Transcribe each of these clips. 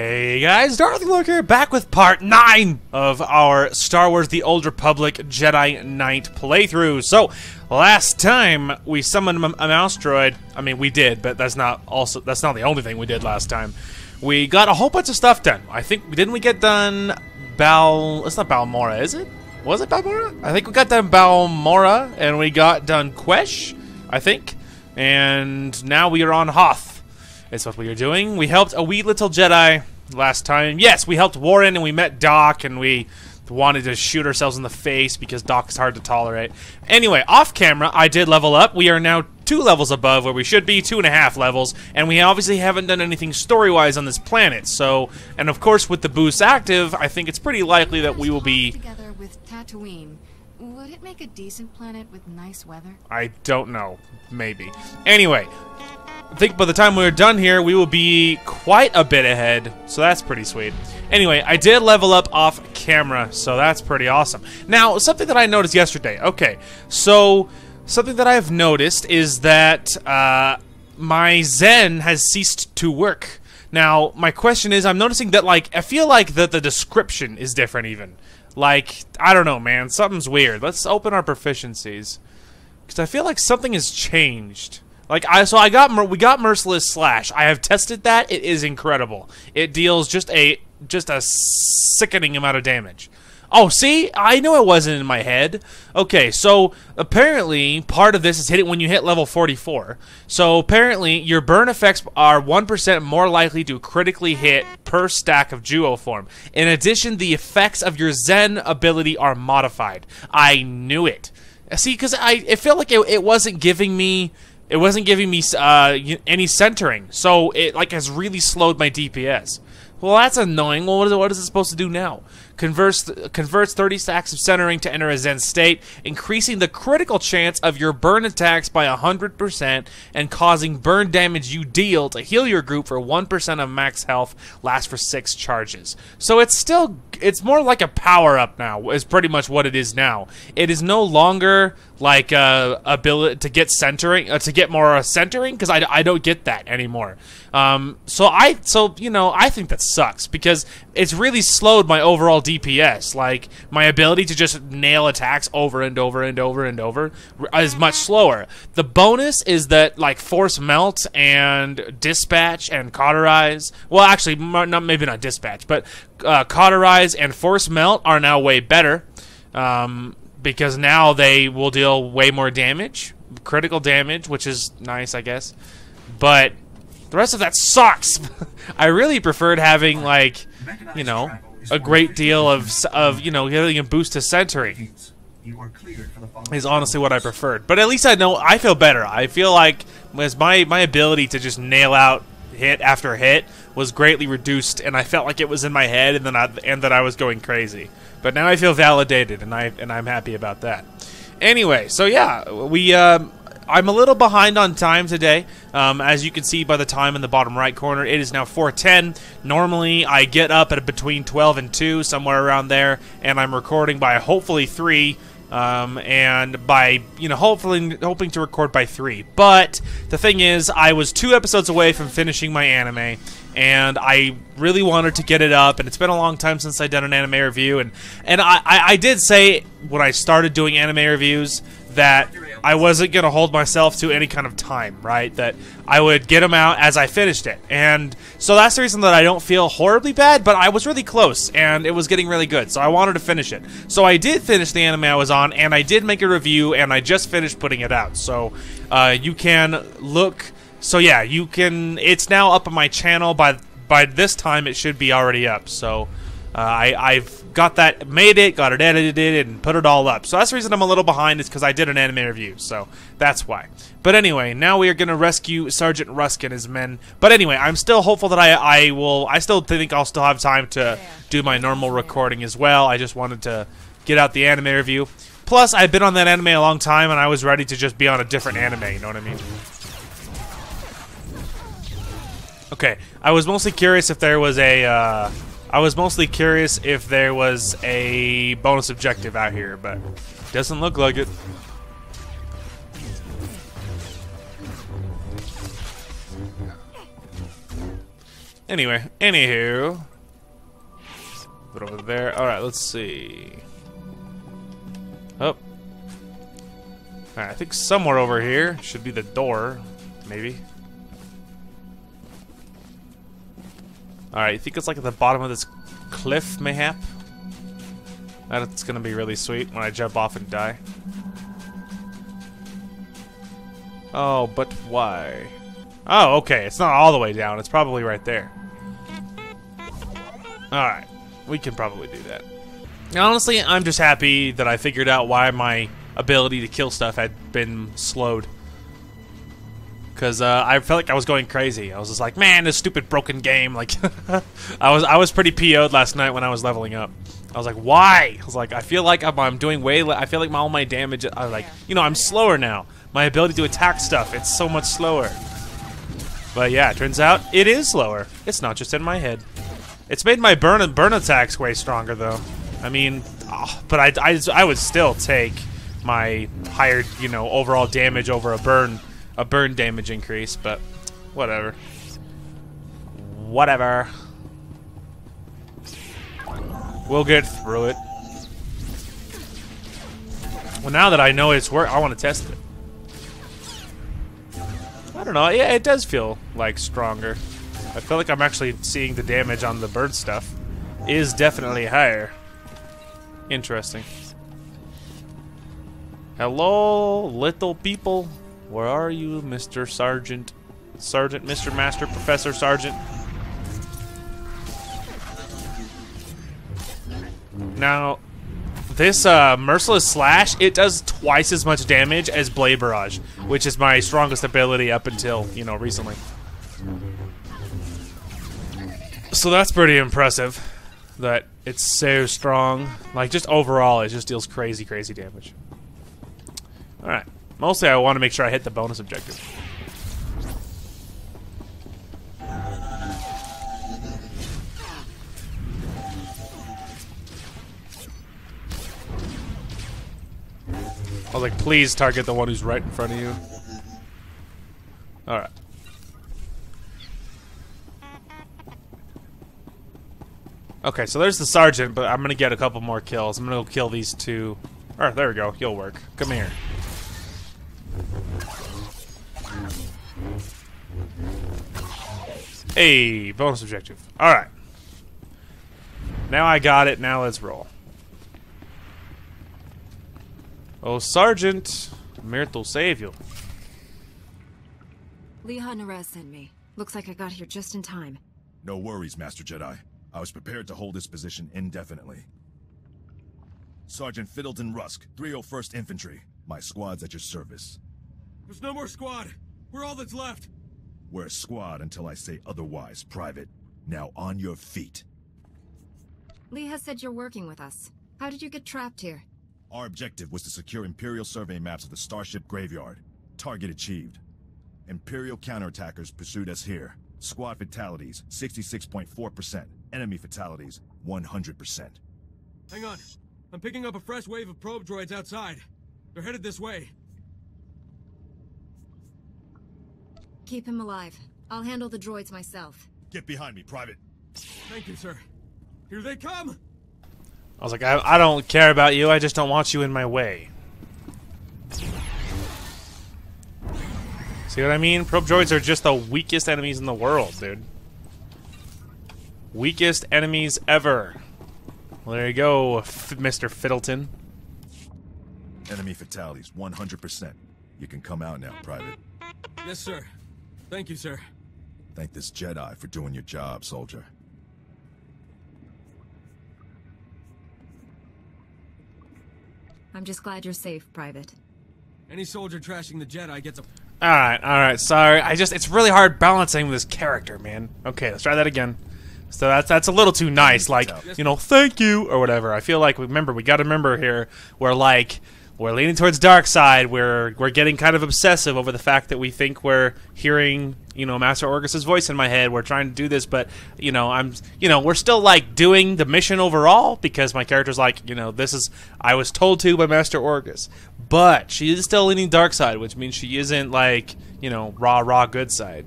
Hey guys, Dorothy Look here, back with part 9 of our Star Wars The Old Republic Jedi Knight playthrough. So, last time we summoned a mouse droid. I mean, we did, but that's not the only thing we did last time. We got a whole bunch of stuff done. I think, didn't we get done it's not Balmora, is it? Was it Balmora? I think we got done Balmora, and we got done Quesh, I think. And now we are on Hoth. It's what we are doing. We helped a wee little Jedi last time. Yes, we helped Warren and we met Doc and we wanted to shoot ourselves in the face because Doc is hard to tolerate. Anyway, off camera, I did level up. We are now 2 levels above where we should be, 2.5 levels, and we obviously haven't done anything story-wise on this planet. So, and of course, with the boost active, I think it's pretty likely that we will be together with Tatooine. Would it make a decent planet with nice weather? I don't know. Maybe. Anyway, I think by the time we're done here, we will be quite a bit ahead, so that's pretty sweet. Anyway, I did level up off camera, so that's pretty awesome. Now, something that I noticed yesterday. Okay, so something that I've noticed is that my Zen has ceased to work. Now, my question is, I'm noticing that, like, I feel like that the description is different even. Like, I don't know, man. Something's weird. Let's open our proficiencies, because I feel like something has changed. Like, we got Merciless Slash. I have tested that. It is incredible. It deals just a sickening amount of damage. Oh, see? I knew it wasn't in my head. Okay, so apparently part of this is hitting when you hit level 44. So apparently your burn effects are 1% more likely to critically hit per stack of Duo form. In addition, the effects of your Zen ability are modified. I knew it. See, because it felt like it wasn't giving me... It wasn't giving me any centering, so it like has really slowed my DPS. Well, that's annoying. Well, what is it supposed to do now? Converts 30 stacks of centering to enter a Zen state, increasing the critical chance of your burn attacks by 100% and causing burn damage you deal to heal your group for 1% of max health, lasts for 6 charges. So it's more like a power-up now, is pretty much what it is now. It is no longer like ability to get centering, to get more centering, because I don't get that anymore. So you know, I think that sucks because it's really slowed my overall DPS. Like, my ability to just nail attacks over and over and over and over is much slower. The bonus is that, like, Force Melt and Dispatch and Cauterize, well, actually, maybe not Dispatch, but Cauterize and Force Melt are now way better, because now they will deal way more damage, critical damage, which is nice, I guess. But the rest of that sucks. I really preferred having, like, you know, a great deal of you know, getting a boost to centering is honestly what I preferred. But at least I know I feel better. I feel like my ability to just nail out hit after hit was greatly reduced, and I felt like it was in my head, and that I was going crazy. But now I feel validated, and I'm happy about that. Anyway, so yeah, I'm a little behind on time today. As you can see by the time in the bottom right corner, it is now 4:10. Normally, I get up at between 12 and 2, somewhere around there, and I'm recording by hopefully 3, and by, you know, hoping to record by 3. But the thing is, I was 2 episodes away from finishing my anime, and I really wanted to get it up, and it's been a long time since I've done an anime review, and I did say when I started doing anime reviews that I wasn't going to hold myself to any kind of time, right? That I would get them out as I finished it. And so that's the reason that I don't feel horribly bad, but I was really close, and it was getting really good, so I wanted to finish it. So I did finish the anime I was on, and I did make a review, and I just finished putting it out. So you can look... So yeah, you can... It's now up on my channel. By this time, it should be already up. So I've got that, got it edited, and put it all up. So that's the reason I'm a little behind, is because I did an anime review, so that's why. But anyway, now we are going to rescue Sergeant Rusk and his men. But anyway, I'm still hopeful that I still think I'll still have time to do my normal recording as well. I just wanted to get out the anime review. Plus, I've been on that anime a long time, and I was ready to just be on a different anime, you know what I mean? Okay, I was mostly curious if there was a, bonus objective out here, but doesn't look like it. Anyway, anywho. Put over there. Alright, let's see. Oh. Alright, I think somewhere over here should be the door. Maybe. Alright, you think it's like at the bottom of this cliff, mayhap? That's gonna be really sweet when I jump off and die. Oh, but why? Oh, okay, it's not all the way down. It's probably right there. Alright, we can probably do that. Honestly, I'm just happy that I figured out why my ability to kill stuff had been slowed. Because I felt like I was going crazy. I was just like, man, this stupid broken game. Like, I was pretty PO'd last night when I was leveling up. I was like, why? I was like, I feel like I'm doing way. I feel like all my damage. I was like, you know, I'm slower now. My ability to attack stuff, it's so much slower. But yeah, it turns out it is slower. It's not just in my head. It's made my burn attacks way stronger though. I mean, but I would still take my higher, you know, overall damage over a burn damage increase. But whatever. Whatever. We'll get through it. Well, now that I know it's work, I want to test it. I don't know. Yeah, it does feel like stronger. I feel like I'm actually seeing the damage on the bird stuff is definitely higher. Interesting. Hello, little people. Where are you, Mr. Sergeant? Sergeant, Mr. Master, Professor Sergeant. Now, this Merciless Slash, it does twice as much damage as Blade Barrage, which is my strongest ability up until, you know, recently. So that's pretty impressive that it's so strong. Like, just overall, it just deals crazy, crazy damage. Alright. Mostly I want to make sure I hit the bonus objective. I was like, please target the one who's right in front of you. Alright. Okay, so there's the sergeant, but I'm gonna get a couple more kills. I'm gonna go kill these two. Alright, there we go. You'll work. Come here. Hey, bonus objective. Alright. Now I got it. Now let's roll. Oh, Sergeant. I'm here to save you. Leha Nerez sent me. Looks like I got here just in time. No worries, Master Jedi. I was prepared to hold this position indefinitely. Sergeant Fiddleton Rusk, 301st Infantry. My squad's at your service. There's no more squad. We're all that's left. We're a squad until I say otherwise, Private. Now on your feet. Leha said you're working with us. How did you get trapped here? Our objective was to secure Imperial survey maps of the Starship Graveyard. Target achieved. Imperial counterattackers pursued us here. Squad fatalities, 66.4%. Enemy fatalities, 100%. Hang on. I'm picking up a fresh wave of probe droids outside. They're headed this way. Keep him alive. I'll handle the droids myself. Get behind me, Private. Thank you, sir. Here they come! I was like, I don't care about you, I just don't want you in my way. See what I mean? Probe droids are just the weakest enemies in the world, dude. Weakest enemies ever. Well, there you go, Mr. Fiddleton. Enemy fatalities, 100%. You can come out now, Private. Yes, sir. Thank you, sir. Thank this Jedi for doing your job, soldier. I'm just glad you're safe, Private. Any soldier trashing the Jedi gets a... Alright, sorry. It's really hard balancing this character, man. Okay, let's try that again. So that's a little too nice, like, you know, thank you, or whatever. I feel like, remember, we gotta remember here, we're leaning towards dark side, we're getting kind of obsessive over the fact that we think we're hearing, you know, Master Orgus's voice in my head. We're trying to do this, but, you know, we're still, like, doing the mission overall, because my character's like, you know, I was told to by Master Orgus. But she is still leaning dark side, which means she isn't, like, you know, raw good side.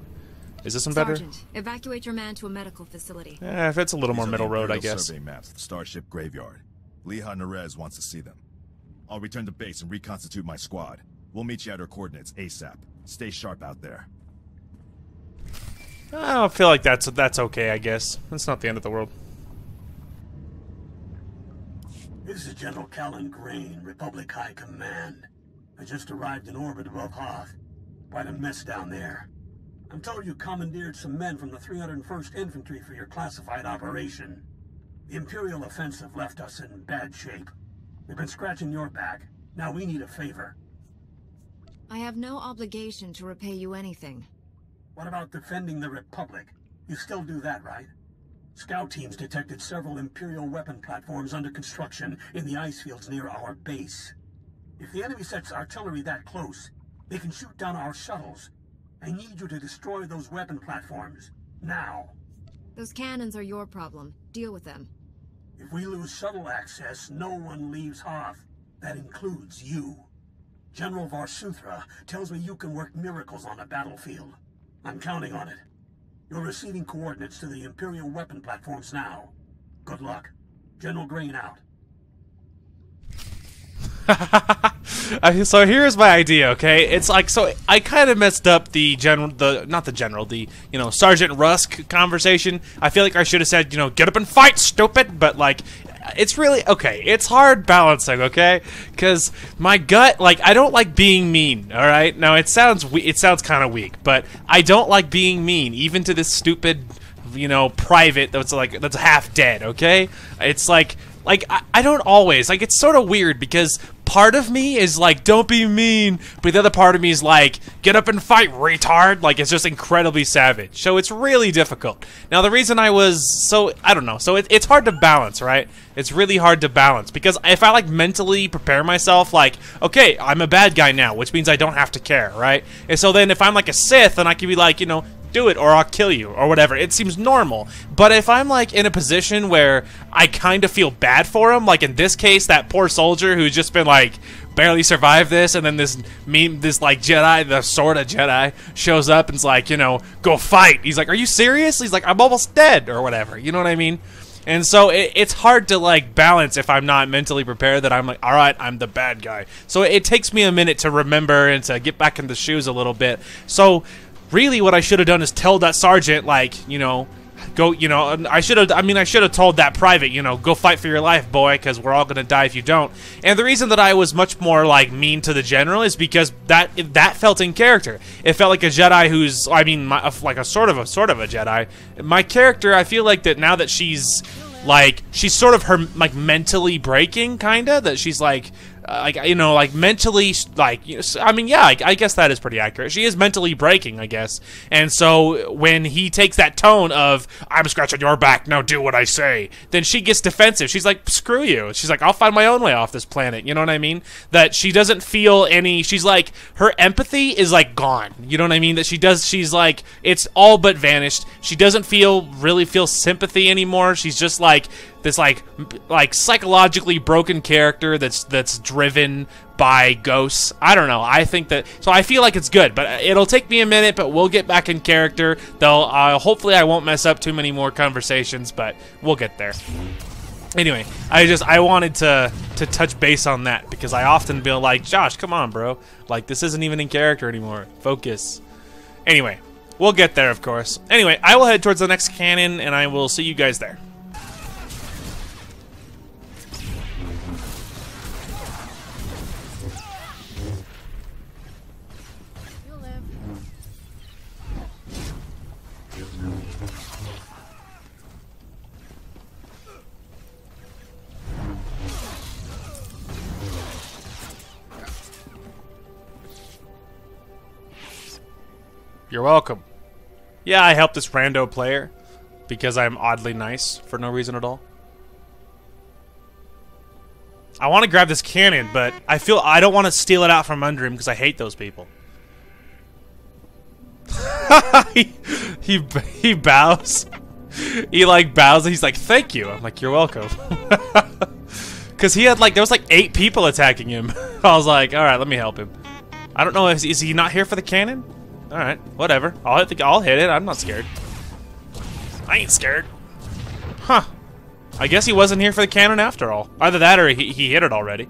Is this one better? Sergeant, evacuate your man to a medical facility. If it's a little more These are middle the road, I Imperial guess. survey maps of the Starship Graveyard. Leha Nerez wants to see them. I'll return to base and reconstitute my squad. We'll meet you at our coordinates ASAP. Stay sharp out there. I don't feel like that's okay, I guess. That's not the end of the world. This is General Callan Grain, Republic High Command. I just arrived in orbit above Hoth. Quite a mess down there. I'm told you commandeered some men from the 301st Infantry for your classified operation. The Imperial offensive left us in bad shape. We've been scratching your back. Now we need a favor. I have no obligation to repay you anything. What about defending the Republic? You still do that, right? Scout teams detected several Imperial weapon platforms under construction in the ice fields near our base. If the enemy sets artillery that close, they can shoot down our shuttles. I need you to destroy those weapon platforms. Now. Those cannons are your problem. Deal with them. If we lose shuttle access, no one leaves Hoth. That includes you. General Varsuthra tells me you can work miracles on a battlefield. I'm counting on it. You're receiving coordinates to the Imperial weapon platforms now. Good luck. General Grain out. So here's my idea, okay? It's like, so I kind of messed up the Sergeant Rusk conversation. I feel like I should have said, get up and fight, stupid, but like, it's really, okay, it's hard balancing, okay? Because my gut, like, I don't like being mean, alright? Now, it sounds kind of weak, but I don't like being mean, even to this stupid, private that's half dead, okay? It's like I don't always, like, it's sort of weird because part of me is like, don't be mean, but the other part of me is like, get up and fight, retard. Like, it's just incredibly savage. So it's really difficult. Now, the reason I don't know, so it's hard to balance, right? It's really hard to balance because if I like mentally prepare myself, like, okay, I'm a bad guy now, which means I don't have to care, right? And so then if I'm like a Sith, then I can be like, do it or I'll kill you or whatever. It seems normal. But if I'm like in a position where I kind of feel bad for him, like in this case, that poor soldier who's just been like barely survived this, and then this like Jedi, the sort of Jedi, shows up and's like, go fight. He's like, are you serious? He's like, I'm almost dead or whatever. You know what I mean? And so it's hard to like balance if I'm not mentally prepared that I'm like, all right, I'm the bad guy. So it takes me a minute to remember and to get back in the shoes a little bit. So really, what I should have done is tell that sergeant, like, go, I should have told that private, go fight for your life, boy, because we're all gonna die if you don't. And the reason that I was much more like mean to the general is because that felt in character. It felt like a Jedi who's, like a sort of a Jedi. My character, I feel like that now that she's sort of her like mentally breaking, kinda, that she's like mentally, I guess that is pretty accurate. She is mentally breaking, I guess. And so when he takes that tone of, I'm scratching your back, now do what I say, then she gets defensive. She's like, screw you. She's like, I'll find my own way off this planet. You know what I mean? That she doesn't feel she's like, her empathy is like gone. You know what I mean? That she's like, it's all but vanished. She doesn't really feel sympathy anymore. She's just like this like psychologically broken character that's driven by ghosts. I don't know. I think that, so I feel like it's good, but it'll take me a minute, but we'll get back in character. Though hopefully I won't mess up too many more conversations, but we'll get there. Anyway, I wanted to touch base on that because I often feel like, Josh, come on, bro. Like, this isn't even in character anymore. Focus. Anyway, we'll get there, of course. Anyway, I will head towards the next cannon, and I will see you guys there. You're welcome. Yeah, I helped this rando player because I'm oddly nice for no reason at all. I want to grab this cannon, but I feel I don't want to steal it out from under him because I hate those people. he bows. He like bows and he's like, thank you. I'm like, you're welcome. Because he had like, there was like 8 people attacking him. I was like, all right, let me help him. I don't know, is he not here for the cannon? Alright, whatever. I'll hit it. I'm not scared. I ain't scared. Huh. I guess he wasn't here for the cannon after all. Either that or he hit it already.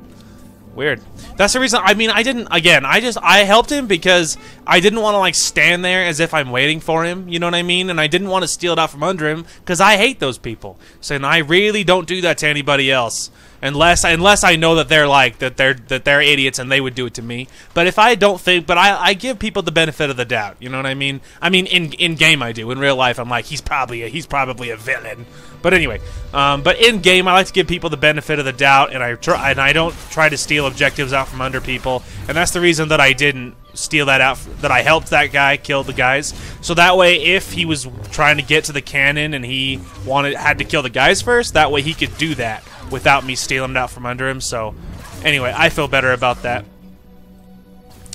Weird. That's the reason. I mean, I helped him because I didn't want to like stand there as if I'm waiting for him. You know what I mean? And I didn't want to steal it out from under him because I hate those people. So and I really don't do that to anybody else unless I know that they're like that they're idiots and they would do it to me. But if I don't think, but I give people the benefit of the doubt. You know what I mean? I mean, in game I do. In real life, I'm like he's probably a villain. But anyway, but in game, I like to give people the benefit of the doubt, and I don't try to steal objectives out from under people, and that's the reason that I didn't steal that out. That I helped that guy kill the guys, so that way, if he was trying to get to the cannon and he had to kill the guys first, that way he could do that without me stealing it out from under him. So, anyway, I feel better about that.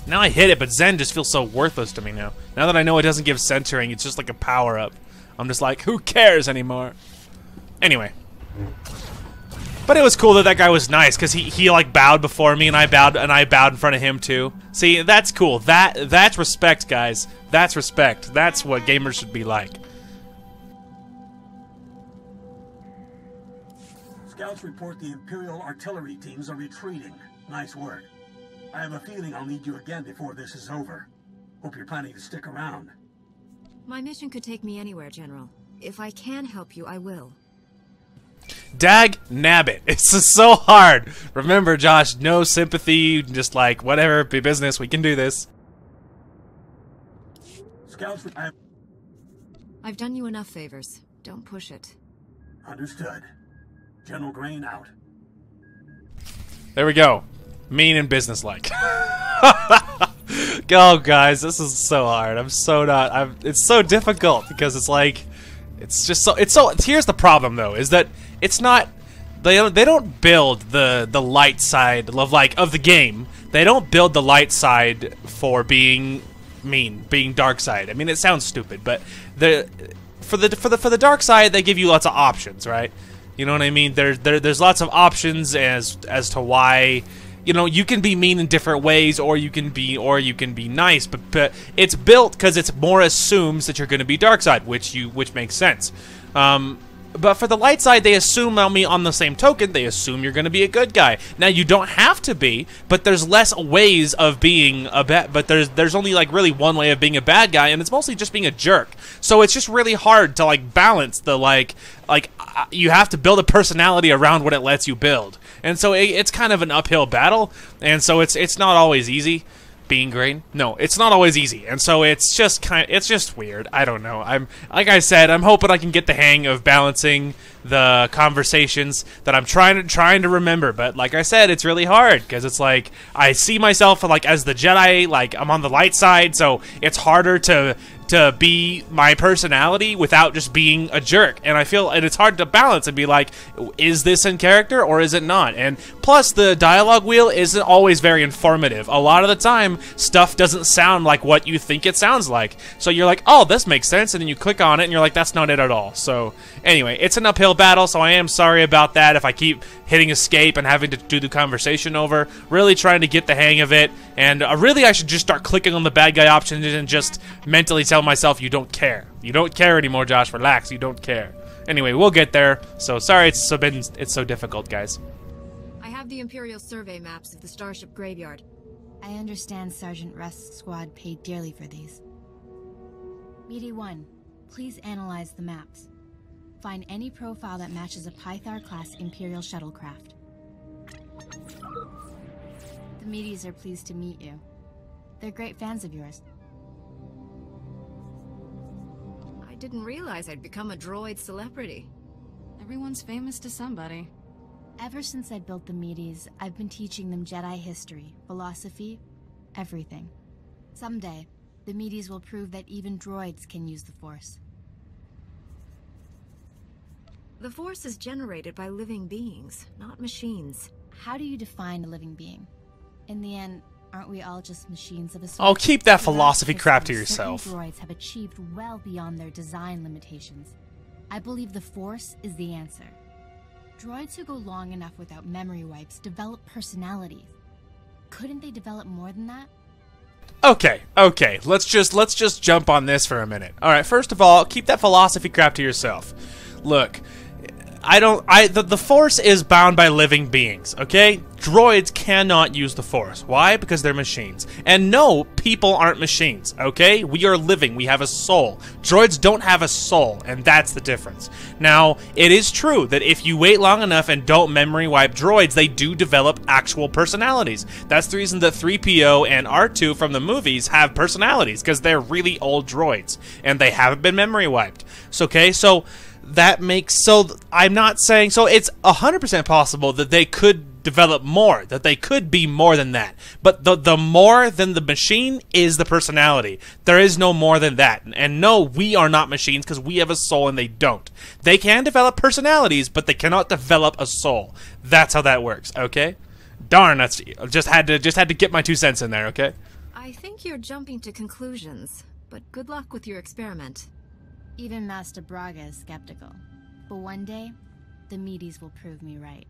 Now I hit it, but Zen just feels so worthless to me now. Now that I know it doesn't give centering, it's just like a power up. I'm just like, who cares anymore? Anyway, but it was cool that guy was nice because he like bowed before me and I bowed in front of him too. See, that's cool. That's respect, guys. That's respect. That's what gamers should be like. Scouts report the Imperial artillery teams are retreating. Nice work. I have a feeling I'll need you again before this is over. Hope you're planning to stick around. My mission could take me anywhere, General. If I can help you, I will. Dag nabbit. It's just so hard. Remember, Josh, no sympathy, just like, whatever, be business, we can do this. Scouts, I've done you enough favors. Don't push it. Understood. General Grain out. There we go. Mean and businesslike. Oh, guys, this is so hard. I'm so not. It's so difficult because it's like, it's just so. Here's the problem though, is that it's not. They don't build the light side of the game. They don't build the light side for being mean, being dark side. I mean, it sounds stupid, but for the dark side, they give you lots of options, right? You know what I mean? There's lots of options as to why. You know, you can be mean in different ways, or you can be nice, but it's built because it's more assumes that you're going to be dark side, which makes sense. But for the light side, they assume on the same token, they assume you're going to be a good guy. Now you don't have to be, but there's less ways of being a bad. But there's only like really one way of being a bad guy, and it's mostly just being a jerk. So it's just really hard to like balance the you have to build a personality around what it lets you build. And so it's kind of an uphill battle, and so it's not always easy being green. No, it's not always easy, and so it's just weird. I don't know. Like I said, I'm hoping I can get the hang of balancing the conversations that I'm trying to remember. But like I said, it's really hard because it's like I see myself like as the Jedi, like I'm on the light side, so it's harder to be my personality without just being a jerk, and it's hard to balance and be like, is this in character or is it not? And plus the dialogue wheel isn't always very informative. A lot of the time stuff doesn't sound like what you think it sounds like, so you're like, oh, this makes sense, and then you click on it and you're like, that's not it at all. So anyway, it's an uphill battle, so I am sorry about that if I keep hitting escape and having to do the conversation over. Really trying to get the hang of it, and really I should just start clicking on the bad guy option and just mentally tell myself you don't care. You don't care anymore, Josh. Relax. You don't care. Anyway, we'll get there. So sorry it's so difficult, guys. I have the Imperial survey maps of the Starship Graveyard. I understand Sergeant Rust's squad paid dearly for these. BD 1, please analyze the maps. Find any profile that matches a Pythar-class Imperial shuttlecraft. The Medes are pleased to meet you. They're great fans of yours. I didn't realize I'd become a droid celebrity. Everyone's famous to somebody. Ever since I built the Medes, I've been teaching them Jedi history, philosophy, everything. Someday, the Medes will prove that even droids can use the Force. The Force is generated by living beings, not machines. How do you define a living being? In the end, aren't we all just machines of a sort? Oh, keep that philosophy crap to yourself. Certain droids have achieved well beyond their design limitations. I believe the Force is the answer. Droids who go long enough without memory wipes develop personalities. Couldn't they develop more than that? Okay, let's just jump on this for a minute. All right, first of all, keep that philosophy crap to yourself. Look, the Force is bound by living beings, okay? Droids cannot use the Force. Why? Because they're machines. And no, people aren't machines, okay? We are living. We have a soul. Droids don't have a soul, and that's the difference. Now, it is true that if you wait long enough and don't memory wipe droids, they do develop actual personalities. That's the reason that 3PO and R2 from the movies have personalities, because they're really old droids, and they haven't been memory wiped. So, okay, so that makes, so I'm not saying, so it's 100% possible that they could develop more, that they could be more than that, but the more than the machine is the personality. There is no more than that. And no, we are not machines because we have a soul and they don't. They can develop personalities, but they cannot develop a soul. That's how that works, okay? Darn, that's just had to get my 2 cents in there, okay? I think you're jumping to conclusions, but good luck with your experiment. Even Master Braga is skeptical. But one day, the meaties will prove me right.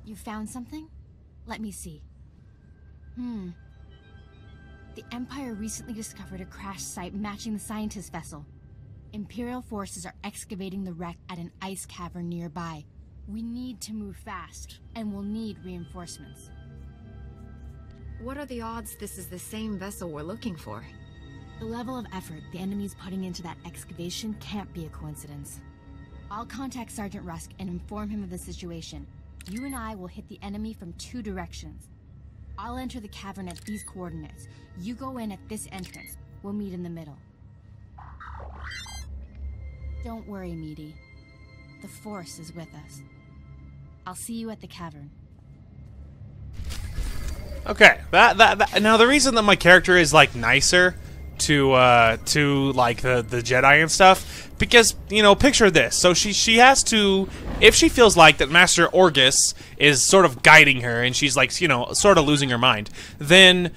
You found something? Let me see. The Empire recently discovered a crash site matching the scientist vessel. Imperial forces are excavating the wreck at an ice cavern nearby. We need to move fast, and we'll need reinforcements. What are the odds this is the same vessel we're looking for? The level of effort the enemy's putting into that excavation can't be a coincidence. I'll contact Sergeant Rusk and inform him of the situation. You and I will hit the enemy from 2 directions. I'll enter the cavern at these coordinates. You go in at this entrance. We'll meet in the middle. Don't worry, Meaty. The Force is with us. I'll see you at the cavern. Okay, that now the reason that my character is like nicer to like the Jedi and stuff, because, you know, picture this. So she has to, if she feels like that Master Orgus is sort of guiding her and she's like, you know, sort of losing her mind, then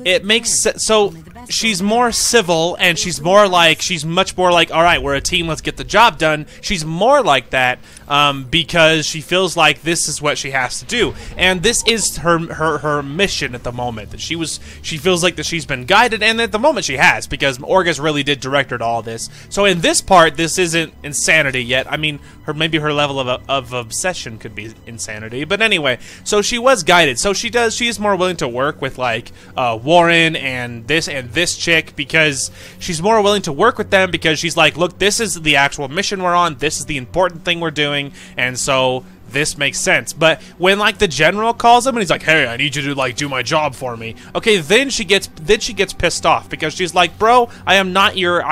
it makes sense. So she's more civil and she's much more like, all right, we're a team, let's get the job done. She's more like that because she feels like this is what she has to do, and this is her mission at the moment. That she feels like that she's been guided, and at the moment she has, because Orgus really did direct her to all this. So in this part, this isn't insanity yet. I mean, maybe her level of obsession could be insanity, but anyway, so she was guided. So she is more willing to work with like Warren and this chick, because she's more willing to work with them because she's like, look, this is the actual mission we're on, this is the important thing we're doing, and so this makes sense. But when like the general calls him and he's like, hey, I need you to like do my job for me, okay, then she gets pissed off, because she's like, bro, I am not your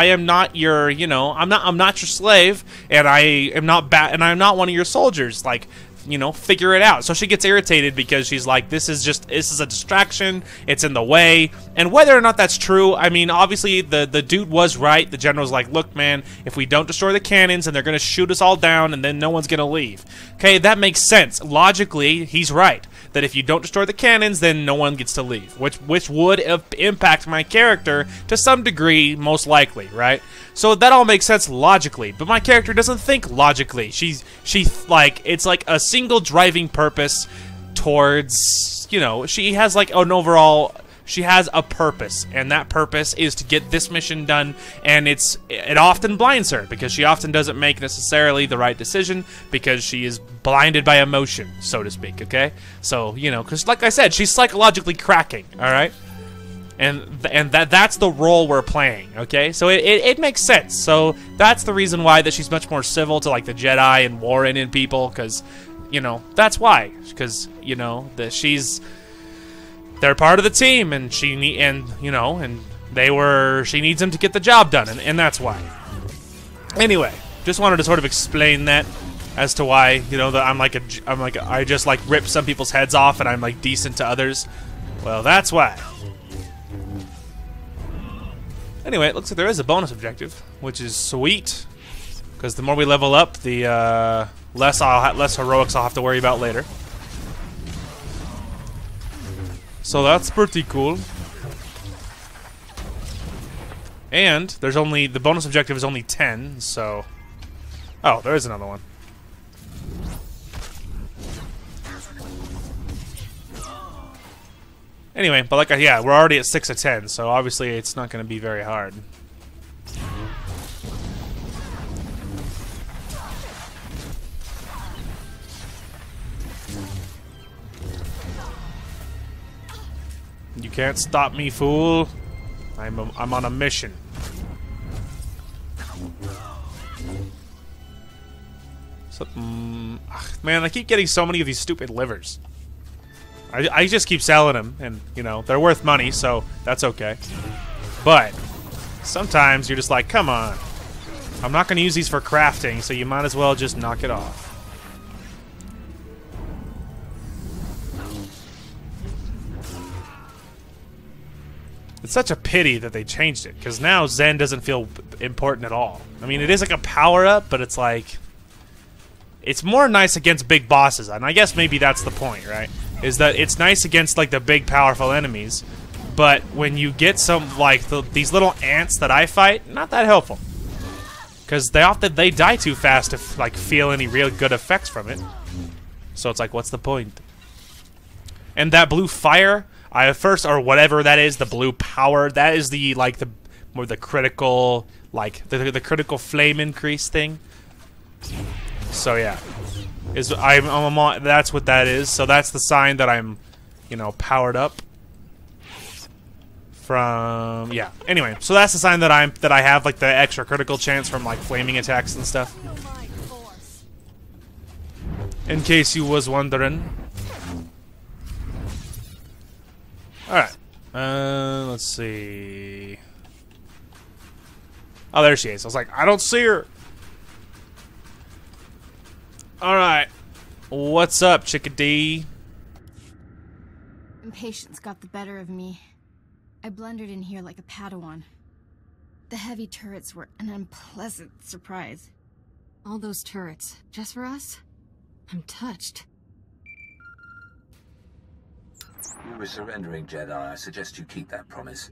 you know, I'm not your slave, and I'm not one of your soldiers, like, you know, figure it out. So she gets irritated because she's like, this is a distraction, it's in the way. And whether or not that's true, I mean, obviously the dude was right. The general's like, look, man, if we don't destroy the cannons, and they're gonna shoot us all down, and then no one's gonna leave. Okay, that makes sense. Logically, he's right. That if you don't destroy the cannons, then no one gets to leave, which would impact my character to some degree, most likely, right? So that all makes sense logically, but my character doesn't think logically. She like, it's like a single driving purpose towards, you know, she has like an overall, she has a purpose, and that purpose is to get this mission done, and it often blinds her, because she often doesn't make necessarily the right decision, because she is blinded by emotion, so to speak, okay? So, you know, because like I said, she's psychologically cracking, alright? And that's the role we're playing, okay? So it makes sense. So that's the reason why that she's much more civil to like the Jedi and Warren and people, because, you know, that's why. Because, you know, they're part of the team, and she needs them to get the job done, and that's why. Anyway, just wanted to sort of explain that as to why, you know, that I just like rip some people's heads off and I'm like decent to others. Well, that's why. Anyway, it looks like there is a bonus objective, which is sweet, because the more we level up, the less heroics I'll have to worry about later. So that's pretty cool. And there's only, the bonus objective is only 10, so... Oh, there is another one. Anyway, but like, yeah, we're already at 6 of 10, so obviously it's not going to be very hard. You can't stop me, fool. I'm on a mission. So, man, I keep getting so many of these stupid livers. I just keep selling them, and, you know, they're worth money, so that's okay. But sometimes you're just like, come on. I'm not going to use these for crafting, so you might as well just knock it off. It's such a pity that they changed it, because now Zen doesn't feel important at all. I mean, it is like a power-up, but it's like... It's more nice against big bosses, and I guess maybe that's the point, right? Is that it's nice against, like, the big, powerful enemies, but when you get some, like, these little ants that I fight, not that helpful. Because they die too fast to, like, feel any real good effects from it. So it's like, what's the point? And that blue fire... or whatever that is, the blue power, that is the, like, more the critical, like, the critical flame increase thing. So, yeah. That's what that is. So that's the sign that I'm, you know, powered up. From, yeah. Anyway, so that's the sign that I have, like, the extra critical chance from, like, flaming attacks and stuff. In case you was wondering. Alright. Let's see. Oh, there she is. I was like, I don't see her. Alright. What's up, chickadee? Impatience got the better of me. I blundered in here like a Padawan. The heavy turrets were an unpleasant surprise. All those turrets, just for us? I'm touched. You were surrendering, Jedi. I suggest you keep that promise.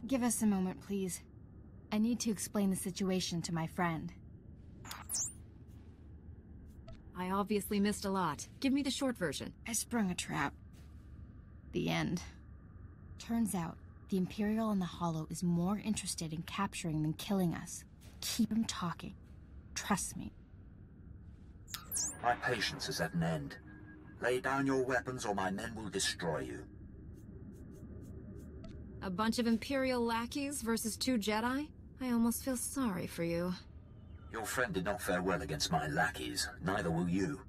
Give us a moment, please. I need to explain the situation to my friend. I obviously missed a lot. Give me the short version. I sprung a trap. The end. Turns out, the Imperial on the Hollow is more interested in capturing than killing us. Keep him talking. Trust me. My patience is at an end. Lay down your weapons or my men will destroy you. A bunch of Imperial lackeys versus 2 Jedi? I almost feel sorry for you. Your friend did not fare well against my lackeys. Neither will you.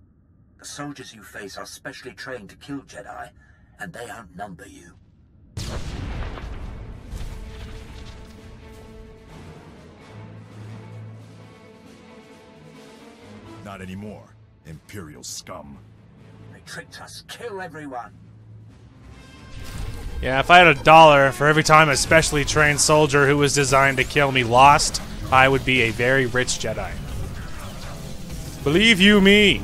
The soldiers you face are specially trained to kill Jedi, and they outnumber you. Not anymore, Imperial scum. They tricked us. Kill everyone. Yeah, if I had $1 for every time a specially trained soldier who was designed to kill me lost, I would be a very rich Jedi. Believe you me.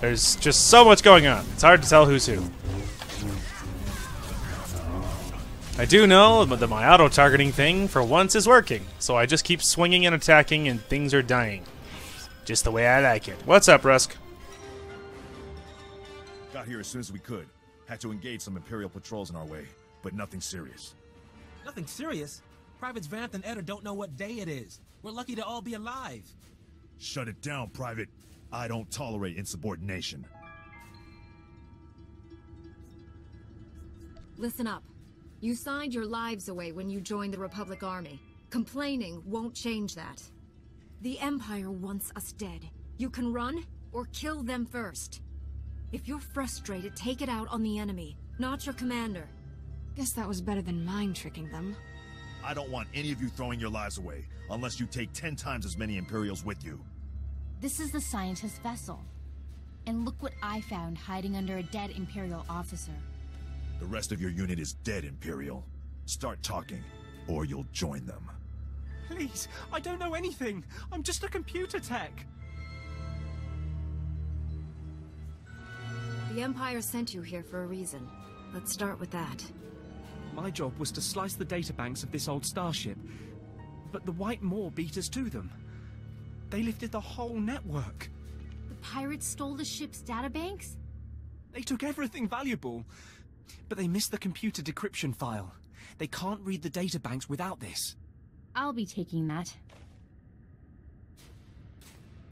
There's just so much going on. It's hard to tell who's who. I do know that my auto-targeting thing, for once, is working. So I just keep swinging and attacking and things are dying. Just the way I like it. What's up, Rusk? Got here as soon as we could. Had to engage some Imperial patrols in our way, but nothing serious. Nothing serious? Privates Vanth and Eder don't know what day it is. We're lucky to all be alive. Shut it down, Private. I don't tolerate insubordination. Listen up. You signed your lives away when you joined the Republic Army. Complaining won't change that. The Empire wants us dead. You can run, or kill them first. If you're frustrated, take it out on the enemy, not your commander. Guess that was better than mind-tricking them. I don't want any of you throwing your lives away, unless you take 10 times as many Imperials with you. This is the scientist vessel. And look what I found hiding under a dead Imperial officer. The rest of your unit is dead, Imperial. Start talking, or you'll join them. Please, I don't know anything. I'm just a computer tech. The Empire sent you here for a reason. Let's start with that. My job was to slice the databanks of this old starship, but the White Maw beat us to them. They lifted the whole network. pirates stole the ship's databanks? They took everything valuable, but they missed the computer decryption file. They can't read the databanks without this. I'll be taking that.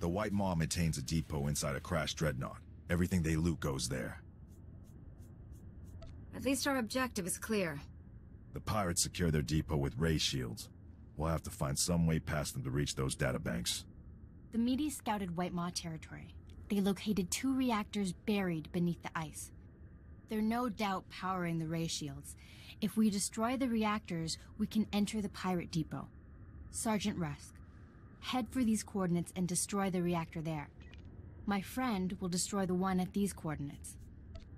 The White Maw maintains a depot inside a crashed dreadnought. Everything they loot goes there. At least our objective is clear. The pirates secure their depot with ray shields. We'll have to find some way past them to reach those databanks. The Medes scouted White Maw territory. They located 2 reactors buried beneath the ice. They're no doubt powering the ray shields. If we destroy the reactors, we can enter the pirate depot. Sergeant Rusk, head for these coordinates and destroy the reactor there. My friend will destroy the one at these coordinates.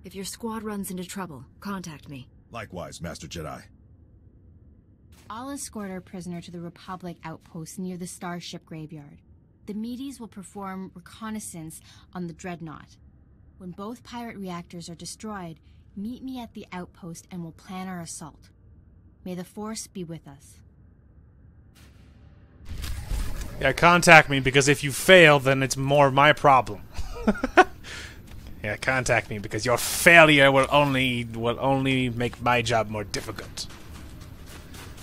If your squad runs into trouble, contact me. Likewise, Master Jedi. I'll escort our prisoner to the Republic outpost near the Starship Graveyard. The Medes will perform reconnaissance on the Dreadnought. When both pirate reactors are destroyed, meet me at the outpost and we'll plan our assault. May the Force be with us. Yeah, contact me, because if you fail, then it's more my problem. Yeah, contact me, because your failure will only make my job more difficult.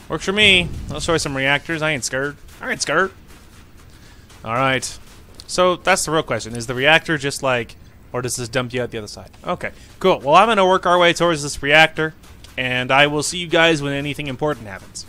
Works for me. I'll show you some reactors. I ain't scared. Alright. So, that's the real question. Is the reactor just like... Or does this dump you out the other side? Okay, cool. Well, I'm going to work our way towards this reactor. And I will see you guys when anything important happens.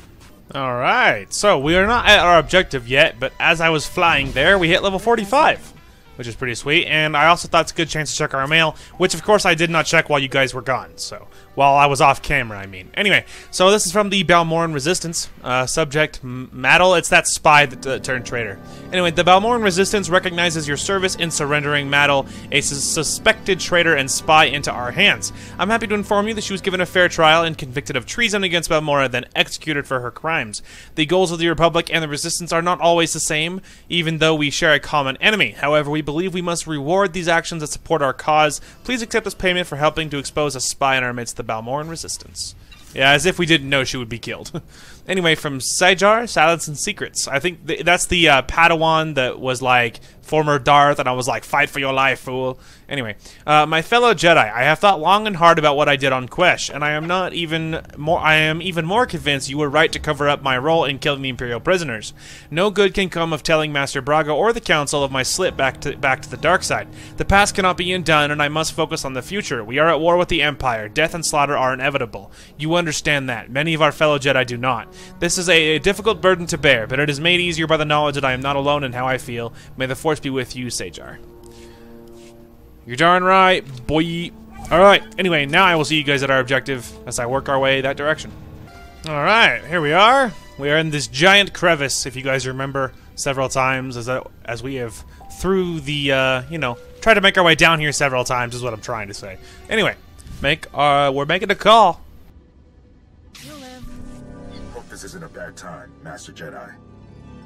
Alright, so we are not at our objective yet. But as I was flying there, we hit level 45. Which is pretty sweet. And I also thought it's a good chance to check our mail. Which, of course, I did not check while you guys were gone. So, while I was off camera, I mean. Anyway, so this is from the Balmoran Resistance. Subject, Maddle. It's that spy that turned traitor. Anyway, the Balmoran Resistance recognizes your service in surrendering Maddle, a suspected traitor and spy, into our hands. I'm happy to inform you that she was given a fair trial and convicted of treason against Balmora, then executed for her crimes. The goals of the Republic and the Resistance are not always the same, even though we share a common enemy. However, we believe we must reward these actions that support our cause. Please accept this payment for helping to expose a spy in our midst, the Balmoran Resistance. Yeah, as if we didn't know she would be killed. Anyway, from Sijar, Silence and Secrets. I think that's the Padawan that was like former Darth, and I was like, fight for your life, fool. Anyway, my fellow Jedi, I have thought long and hard about what I did on Quesh, and I am even more convinced you were right to cover up my role in killing the Imperial prisoners. No good can come of telling Master Braga or the Council of my slip back to the dark side. The past cannot be undone, and I must focus on the future. We are at war with the Empire. Death and slaughter are inevitable. You understand that. Many of our fellow Jedi do not. This is a difficult burden to bear, but it is made easier by the knowledge that I am not alone in how I feel. May the Force be with you, Sajar. You're darn right, boy. Alright, anyway, now I will see you guys at our objective as I work our way that direction. Alright, here we are. We are in this giant crevice, if you guys remember several times, as we have through the, you know, tried to make our way down here several times is what I'm trying to say. Anyway, we're making a call. Hope this isn't a bad time, Master Jedi.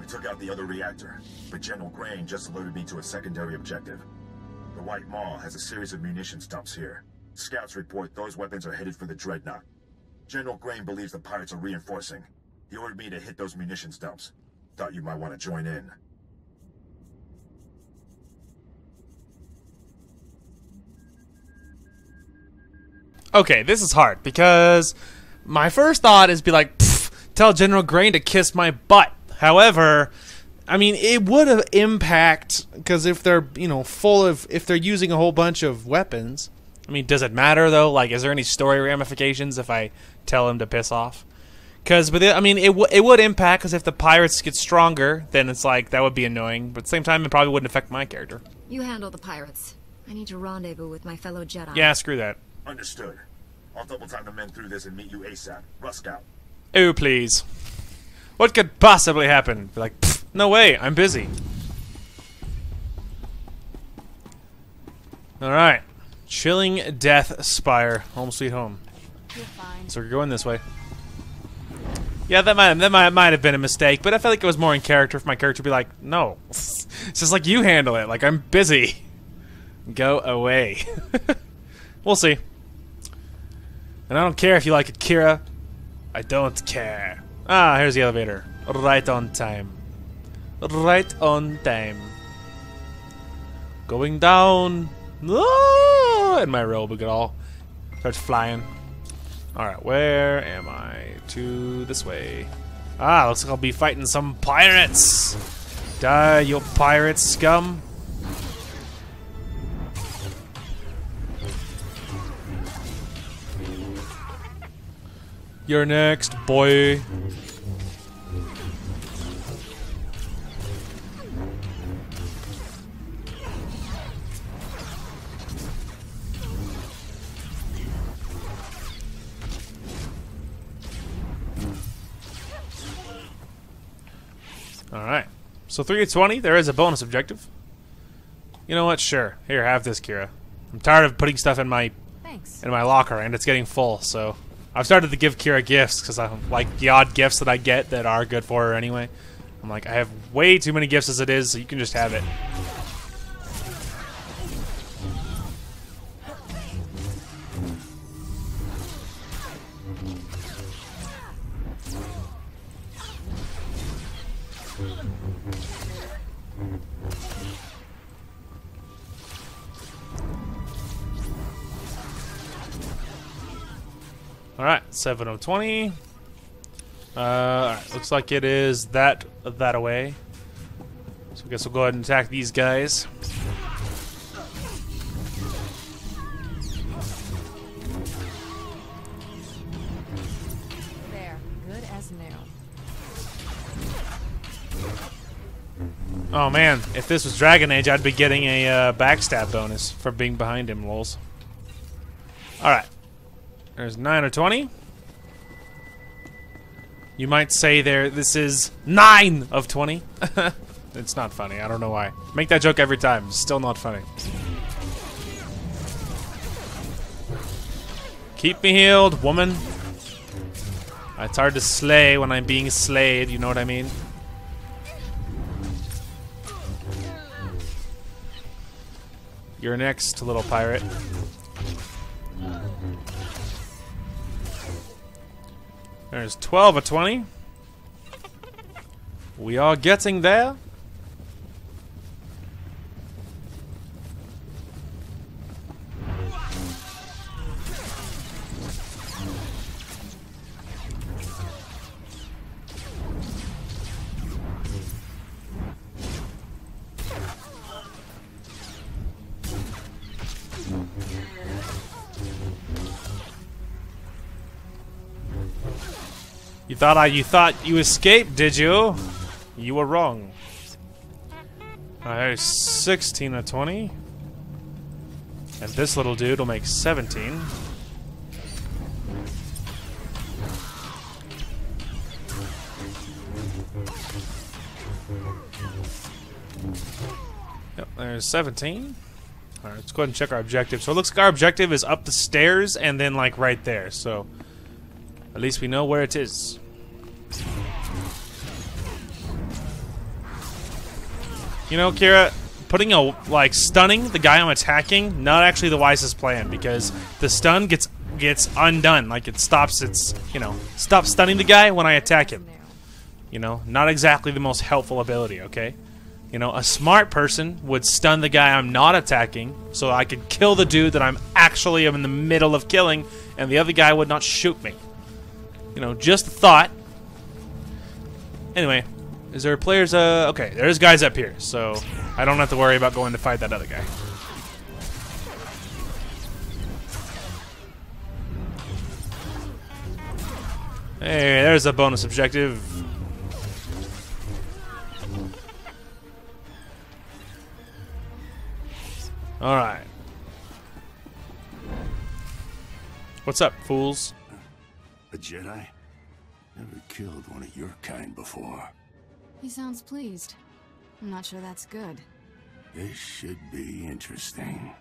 We took out the other reactor, but General Grain just alerted me to a secondary objective. The White Maw has a series of munitions dumps here. Scouts report those weapons are headed for the Dreadnought. General Grain believes the pirates are reinforcing. He ordered me to hit those munitions dumps. Thought you might want to join in. Okay, this is hard, because my first thought is be like, tell General Grain to kiss my butt. However, I mean, it would have impact, because if they're, you know, if they're using a whole bunch of weapons, I mean, does it matter, though? Like, is there any story ramifications if I tell him to piss off? Because, I mean, it would impact, because if the pirates get stronger, then it's like, that would be annoying, but at the same time, it probably wouldn't affect my character. You handle the pirates. I need to rendezvous with my fellow Jedi. Yeah, screw that. Understood. I'll double time the men through this and meet you ASAP. Rusk out. Oh, please. What could possibly happen? Be like, no way, I'm busy. Alright. Chilling Death Spire. Home sweet home. You're fine. So we're going this way. Yeah, that might have been a mistake, but I felt like it was more in character for my character to be like, no. It's just like you handle it. Like, I'm busy. Go away. We'll see. And I don't care if you like it, Kira. I don't care. Ah, here's the elevator. Right on time. Right on time. Going down. Ah! And my robe all starts flying. Alright, where am I? To this way. Ah, looks like I'll be fighting some pirates. Die, you pirate scum. You're next, boy. Alright. So 3 of 20, there is a bonus objective. You know what? Sure. Here, have this, Kira. I'm tired of putting stuff in my locker, and it's getting full, so I've started to give Kira gifts because I like the odd gifts that I get that are good for her anyway. I'm like, I have way too many gifts as it is, so you can just have it. Alright, 7 of 20. Alright, looks like it is that away. So I guess we'll go ahead and attack these guys. There, good as new. Oh man, if this was Dragon Age, I'd be getting a backstab bonus for being behind him, lols. Alright. There's 9 or 20. You might say this is 9 of 20. It's not funny. I don't know why. Make that joke every time. It's still not funny. Keep me healed, woman. It's hard to slay when I'm being slayed, you know what I mean? You're next, little pirate. There's 12 of 20. We are getting there. You thought you escaped, did you? You were wrong. There's 16 of 20. And this little dude will make 17. Yep, there's 17. Alright, let's go ahead and check our objective. So it looks like our objective is up the stairs and then like right there. So at least we know where it is. You know, Kira, putting stunning the guy I'm attacking, not actually the wisest plan, because the stun gets undone. Like, it stops stops stunning the guy when I attack him. You know, not exactly the most helpful ability, okay? You know, a smart person would stun the guy I'm not attacking, so I could kill the dude that I'm actually in the middle of killing, and the other guy would not shoot me. You know, just a thought. Anyway. Is there players? Okay, there's guys up here, so I don't have to worry about going to fight that other guy. Hey, there's a bonus objective. Alright. What's up, fools? A Jedi? Never killed one of your kind before. He sounds pleased. I'm not sure that's good. This should be interesting.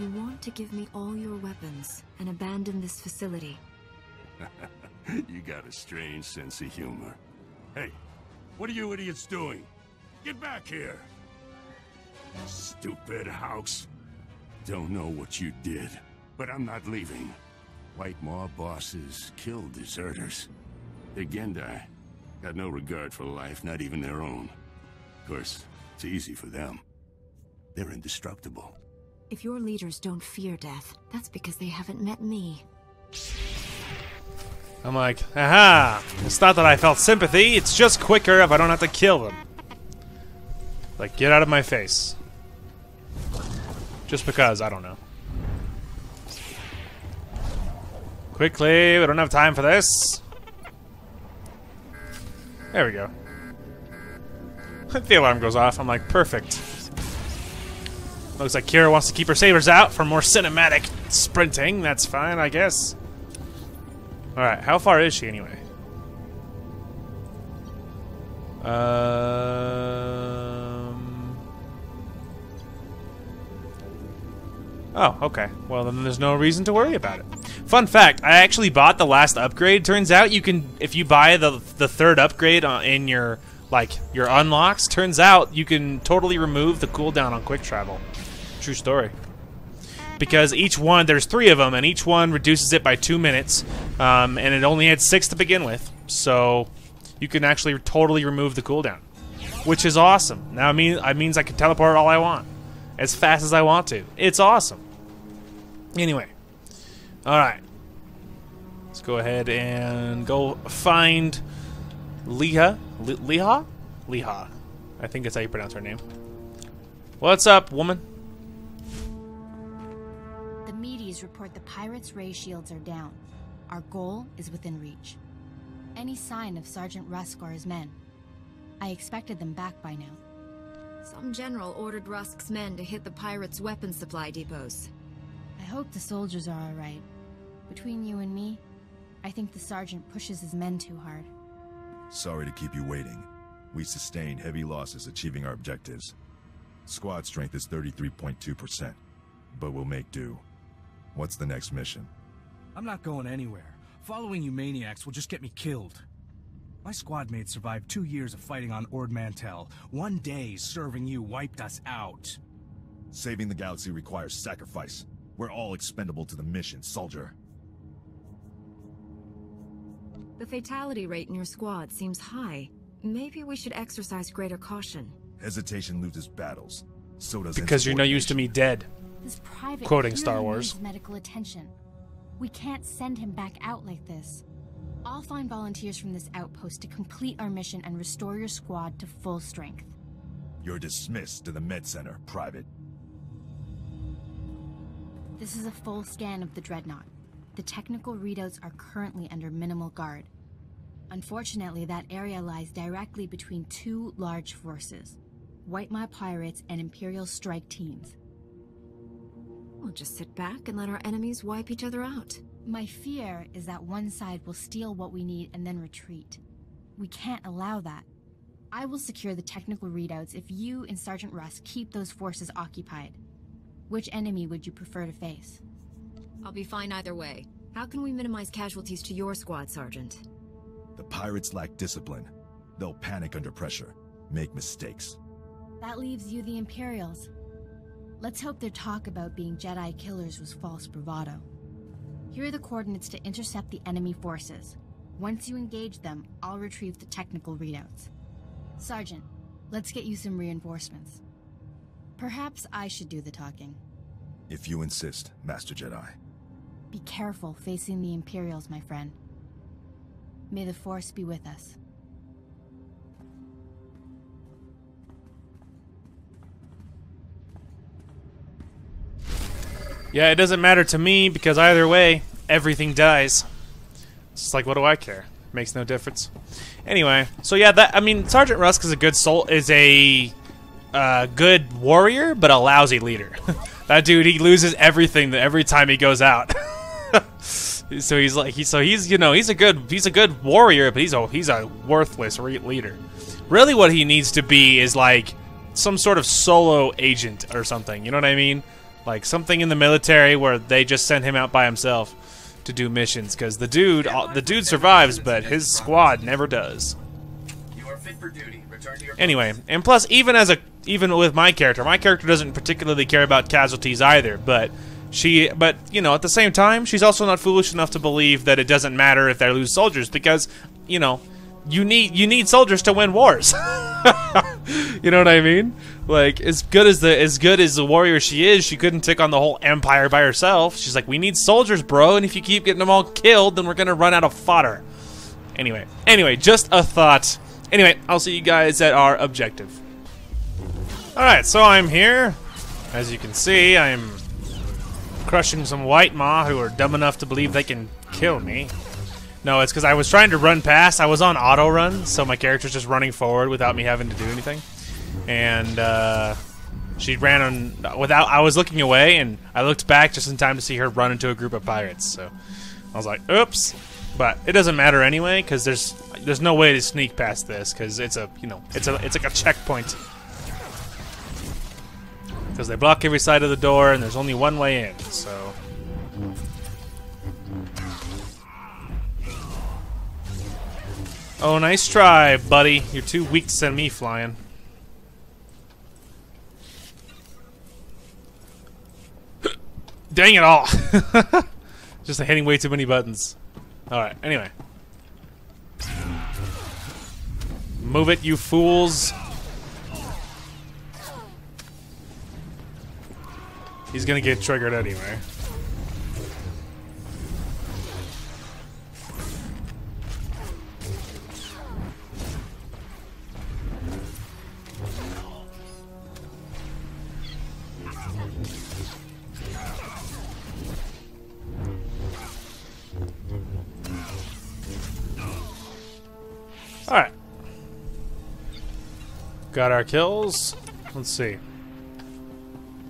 You want to give me all your weapons and abandon this facility. You got a strange sense of humor. Hey, what are you idiots doing? Get back here! Stupid house. Don't know what you did, but I'm not leaving. White Maw bosses kill deserters. The Gendai got no regard for life, not even their own. course, it's easy for them. They're indestructible. If your leaders don't fear death, that's because they haven't met me. I'm like, aha! It's not that I felt sympathy, it's just quicker if I don't have to kill them. Like, get out of my face. Just because, I don't know. Quickly, we don't have time for this. There we go. The alarm goes off. I'm like, perfect. Looks like Kira wants to keep her sabers out for more cinematic sprinting. That's fine, I guess. Alright, how far is she anyway? Oh, okay. Well, then there's no reason to worry about it. Fun fact, I actually bought the last upgrade. Turns out you can, if you buy the third upgrade in your, like, your unlocks, turns out you can totally remove the cooldown on quick travel. True story. Because each one, there's 3 of them, and each one reduces it by 2 minutes, and it only had 6 to begin with. So you can actually totally remove the cooldown, which is awesome. Now it means I can teleport all I want, as fast as I want to. It's awesome. Anyway, all right, let's go ahead and go find Leha. Leha. I think that's how you pronounce her name. What's up, woman? The Medes report the pirates' ray shields are down. Our goal is within reach. Any sign of Sergeant Rusk or his men? I expected them back by now. Some general ordered Rusk's men to hit the pirates' weapons supply depots. I hope the soldiers are alright. Between you and me, I think the sergeant pushes his men too hard. Sorry to keep you waiting. We sustained heavy losses achieving our objectives. Squad strength is 33.2%, but we'll make do. What's the next mission? I'm not going anywhere. Following you maniacs will just get me killed. My squad mates survived 2 years of fighting on Ord Mantell. 1 day serving you wiped us out. Saving the galaxy requires sacrifice. We're all expendable to the mission, soldier. The fatality rate in your squad seems high. Maybe we should exercise greater caution. Hesitation loses battles. So does because you're no use to me dead. This private Quoting Star Wars. Needs medical attention. We can't send him back out like this. I'll find volunteers from this outpost to complete our mission and restore your squad to full strength. You're dismissed to the med center, Private. This is a full scan of the Dreadnought. The technical readouts are currently under minimal guard. Unfortunately, that area lies directly between 2 large forces, Whitemire pirates and Imperial strike teams. We'll just sit back and let our enemies wipe each other out. My fear is that one side will steal what we need and then retreat. We can't allow that. I will secure the technical readouts if you and Sergeant Rusk keep those forces occupied. Which enemy would you prefer to face? I'll be fine either way. How can we minimize casualties to your squad, Sergeant? The pirates lack discipline. They'll panic under pressure, make mistakes. That leaves you the Imperials. Let's hope their talk about being Jedi killers was false bravado. Here are the coordinates to intercept the enemy forces. Once you engage them, I'll retrieve the technical readouts. Sergeant, let's get you some reinforcements. Perhaps I should do the talking. If you insist, Master Jedi. Be careful facing the Imperials, my friend. May the Force be with us. Yeah, it doesn't matter to me because either way, everything dies. It's just like, what do I care? Makes no difference. Anyway, so yeah, Sergeant Rusk is a good good warrior, but a lousy leader. That dude, he loses everything every time he goes out. So he's a good warrior, but he's a worthless leader. Really, what he needs to be is like some sort of solo agent or something. You know what I mean? Like something in the military where they just send him out by himself to do missions, because the dude survives, but his squad never does. You are fit for duty. Return to your Anyway, and plus, even with my character doesn't particularly care about casualties either. But you know, at the same time, she's also not foolish enough to believe that it doesn't matter if they lose soldiers, because you know, you need soldiers to win wars. You know what I mean? Like, as good as the warrior she is, she couldn't take on the whole empire by herself. She's like, we need soldiers, bro, and if you keep getting them all killed, then we're gonna run out of fodder. Anyway, just a thought. Anyway, I'll see you guys at our objective. Alright, so I'm here. As you can see, I'm crushing some white maw who are dumb enough to believe they can kill me. No, it's because I was trying to run past. I was on auto run, so my character's just running forward without me having to do anything. And she ran on without. I was looking away, and I looked back just in time to see her run into a group of pirates. So I was like, "Oops!" But it doesn't matter anyway, because there's no way to sneak past this, because it's like a checkpoint. Because they block every side of the door, and there's only one way in. So. Oh, nice try, buddy. You're too weak to send me flying. Dang it all. Just hitting way too many buttons. Alright, anyway. Move it, you fools. He's gonna get triggered anyway. Alright. Got our kills. Let's see.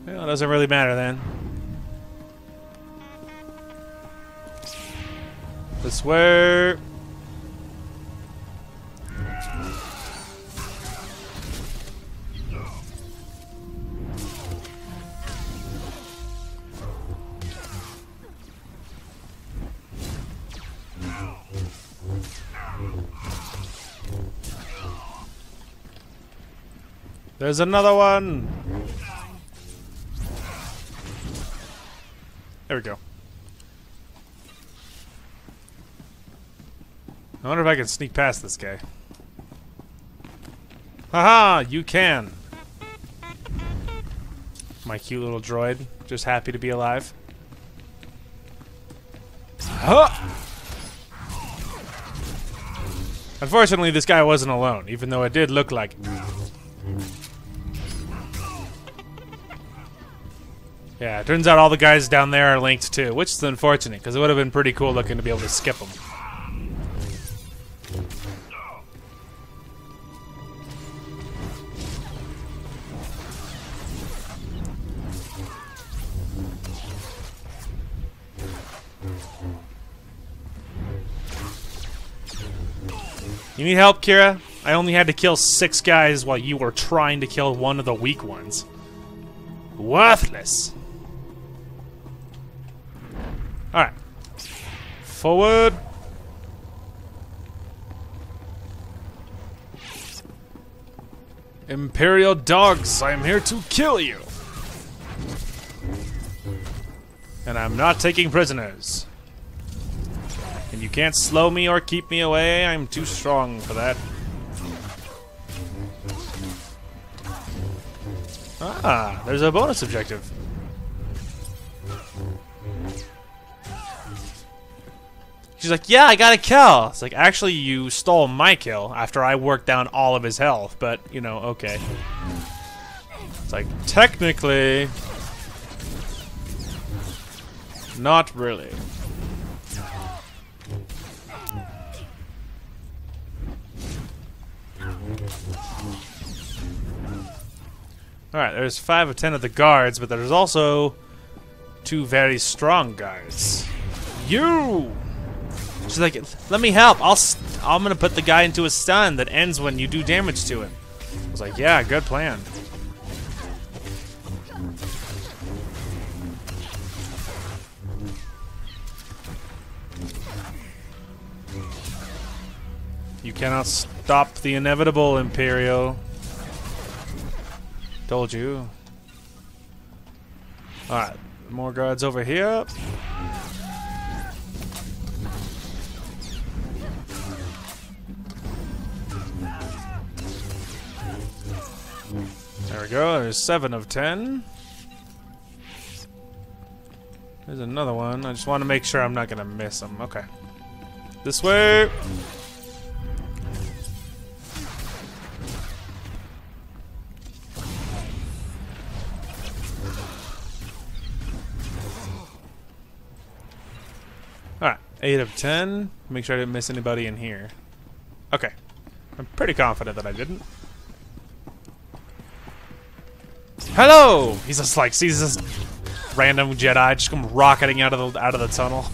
Well, it doesn't really matter then. This way. There's another one. There we go. I wonder if I can sneak past this guy. Haha, you can. My cute little droid, just happy to be alive. Huh! Unfortunately, this guy wasn't alone, even though it did look like it. Yeah, it turns out all the guys down there are linked too, which is unfortunate, because it would have been pretty cool looking to be able to skip them. You need help, Kira? I only had to kill 6 guys while you were trying to kill one of the weak ones. Worthless. Alright. Forward. Imperial dogs, I am here to kill you. And I'm not taking prisoners. And you can't slow me or keep me away. I'm too strong for that. Ah, there's a bonus objective. She's like, yeah, I got a kill. It's like, actually, you stole my kill after I worked down all of his health, but, you know, okay. It's like, technically, not really. Alright, there's 5 of 10 of the guards, but there's also 2 very strong guards. You! She's like, let me help. I'm gonna put the guy into a stun that ends when you do damage to him. I was like, yeah, good plan. You cannot stop the inevitable, Imperial. Told you. Alright, more guards over here. we go. There's 7 of 10. There's another one. I just want to make sure I'm not going to miss them. Okay. This way. Alright. 8 of 10. Make sure I didn't miss anybody in here. Okay. I'm pretty confident that I didn't. Hello! He's just like sees this random Jedi just come rocketing out of the tunnel.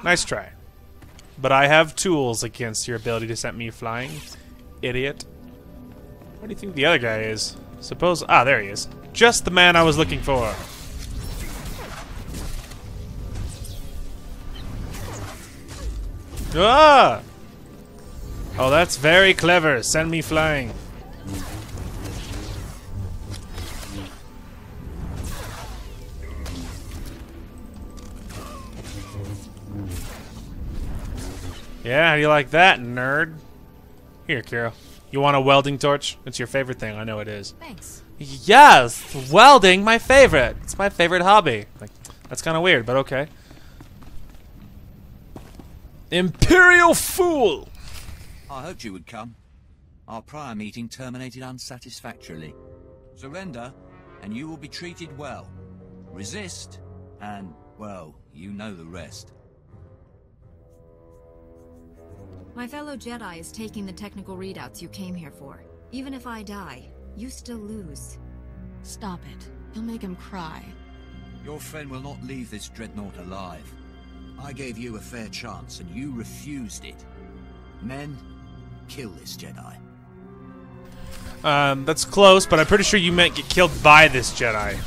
Nice try. But I have tools against your ability to send me flying, idiot. What do you think the other guy is? Suppose... Ah, there he is. Just the man I was looking for. Ah! Oh, that's very clever. Send me flying. Yeah, how do you like that, nerd? Here, Kira. You want a welding torch? It's your favorite thing. I know it is. Thanks. Yes! Welding, my favorite. It's my favorite hobby. Like, that's kind of weird, but okay. Imperial Fool! I hoped you would come. Our prior meeting terminated unsatisfactorily. Surrender, and you will be treated well. Resist, and, well, you know the rest. My fellow Jedi is taking the technical readouts you came here for. Even if I die, you still lose. Stop it. You'll make him cry. Your friend will not leave this dreadnought alive. I gave you a fair chance, and you refused it. Men, kill this Jedi. That's close, but I'm pretty sure you meant get killed by this Jedi.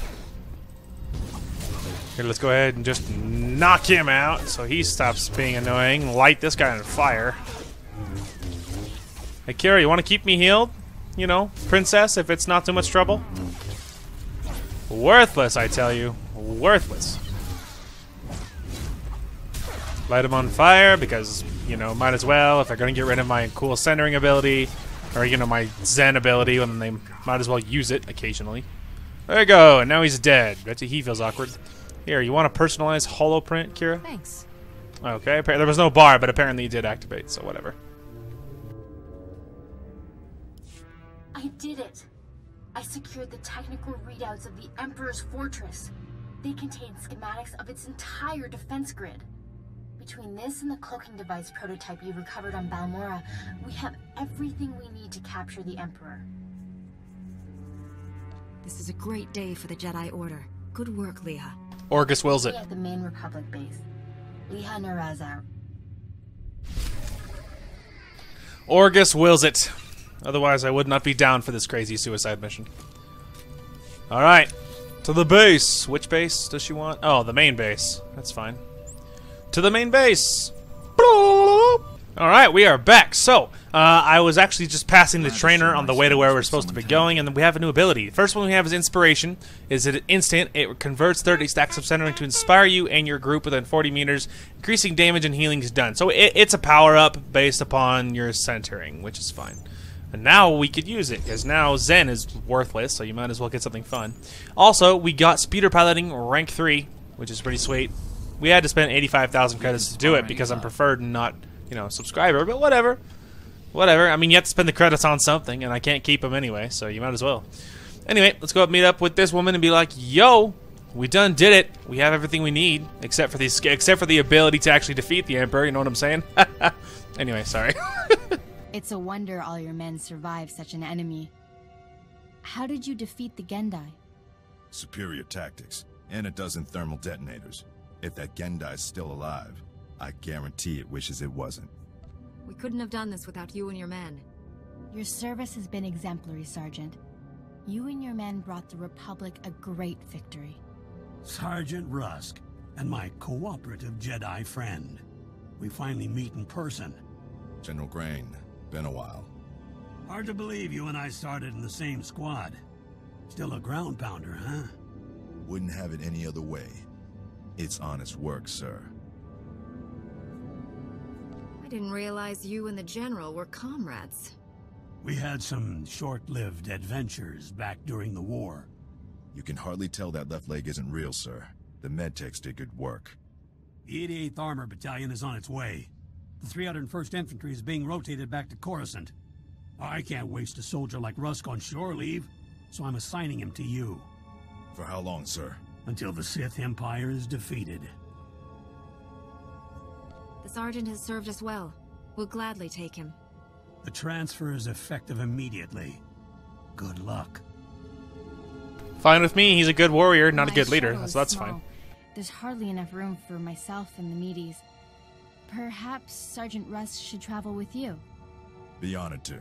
Here, let's go ahead and just knock him out so he stops being annoying. Light this guy on fire. Hey, Kira, you want to keep me healed? You know, princess, if it's not too much trouble? Worthless, I tell you. Worthless. Light him on fire because, you know, might as well. If they're going to get rid of my cool centering ability, or, you know, my Zen ability, then they might as well use it occasionally. There you go, and now he's dead. Bet you he feels awkward. Here, you want a personalized holoprint, Kira? Thanks. Okay, there was no bar, but apparently it did activate, so whatever. I did it. I secured the technical readouts of the Emperor's fortress. They contain schematics of its entire defense grid. Between this and the cloaking device prototype you recovered on Balmora, we have everything we need to capture the Emperor. This is a great day for the Jedi Order. Good work, Leah. Orgus wills it. At the main Republic base. Leah Naraz out. Orgus wills it. Otherwise, I would not be down for this crazy suicide mission. Alright. To the base. Which base does she want? Oh, the main base. That's fine. To the main base. Alright, we are back. So, I was actually just passing the trainer on the way to where we're supposed to be going, and then we have a new ability. The first one we have is Inspiration. Is at an instant, it converts 30 stacks of centering to inspire you and your group within 40 meters. Increasing damage and healing is done. So it's a power-up based upon your centering, which is fine. And now we could use it, because now Zen is worthless, so you might as well get something fun. Also, we got Speeder Piloting rank 3, which is pretty sweet. We had to spend 85,000 credits to do it, because I'm preferred not, you know, subscriber, but whatever. Whatever. I mean, you have to spend the credits on something, and I can't keep them anyway, so you might as well. Anyway, let's go up, meet up with this woman and be like, yo, we done did it. We have everything we need, except for the ability to actually defeat the Emperor, you know what I'm saying? Anyway, sorry. It's a wonder all your men survived such an enemy. How did you defeat the Gendai? Superior tactics, and a dozen thermal detonators. If that Gendai's still alive, I guarantee it wishes it wasn't. We couldn't have done this without you and your men. Your service has been exemplary, Sergeant. You and your men brought the Republic a great victory. Sergeant Rusk and my cooperative Jedi friend. We finally meet in person. General Grain, been a while. Hard to believe you and I started in the same squad. Still a ground pounder, huh? Wouldn't have it any other way. It's honest work, sir. I didn't realize you and the General were comrades. We had some short-lived adventures back during the war. You can hardly tell that left leg isn't real, sir. The medtechs did good work. The 88th Armor Battalion is on its way. The 301st Infantry is being rotated back to Coruscant. I can't waste a soldier like Rusk on shore leave, so I'm assigning him to you. For how long, sir? Until the Sith Empire is defeated. The Sergeant has served us well. We'll gladly take him. The transfer is effective immediately. Good luck. Fine with me. He's a good warrior, not a My good leader, shuttle is so that's small. fine. There's hardly enough room for myself and the meaties. Perhaps Sergeant Russ should travel with you. Be honored to.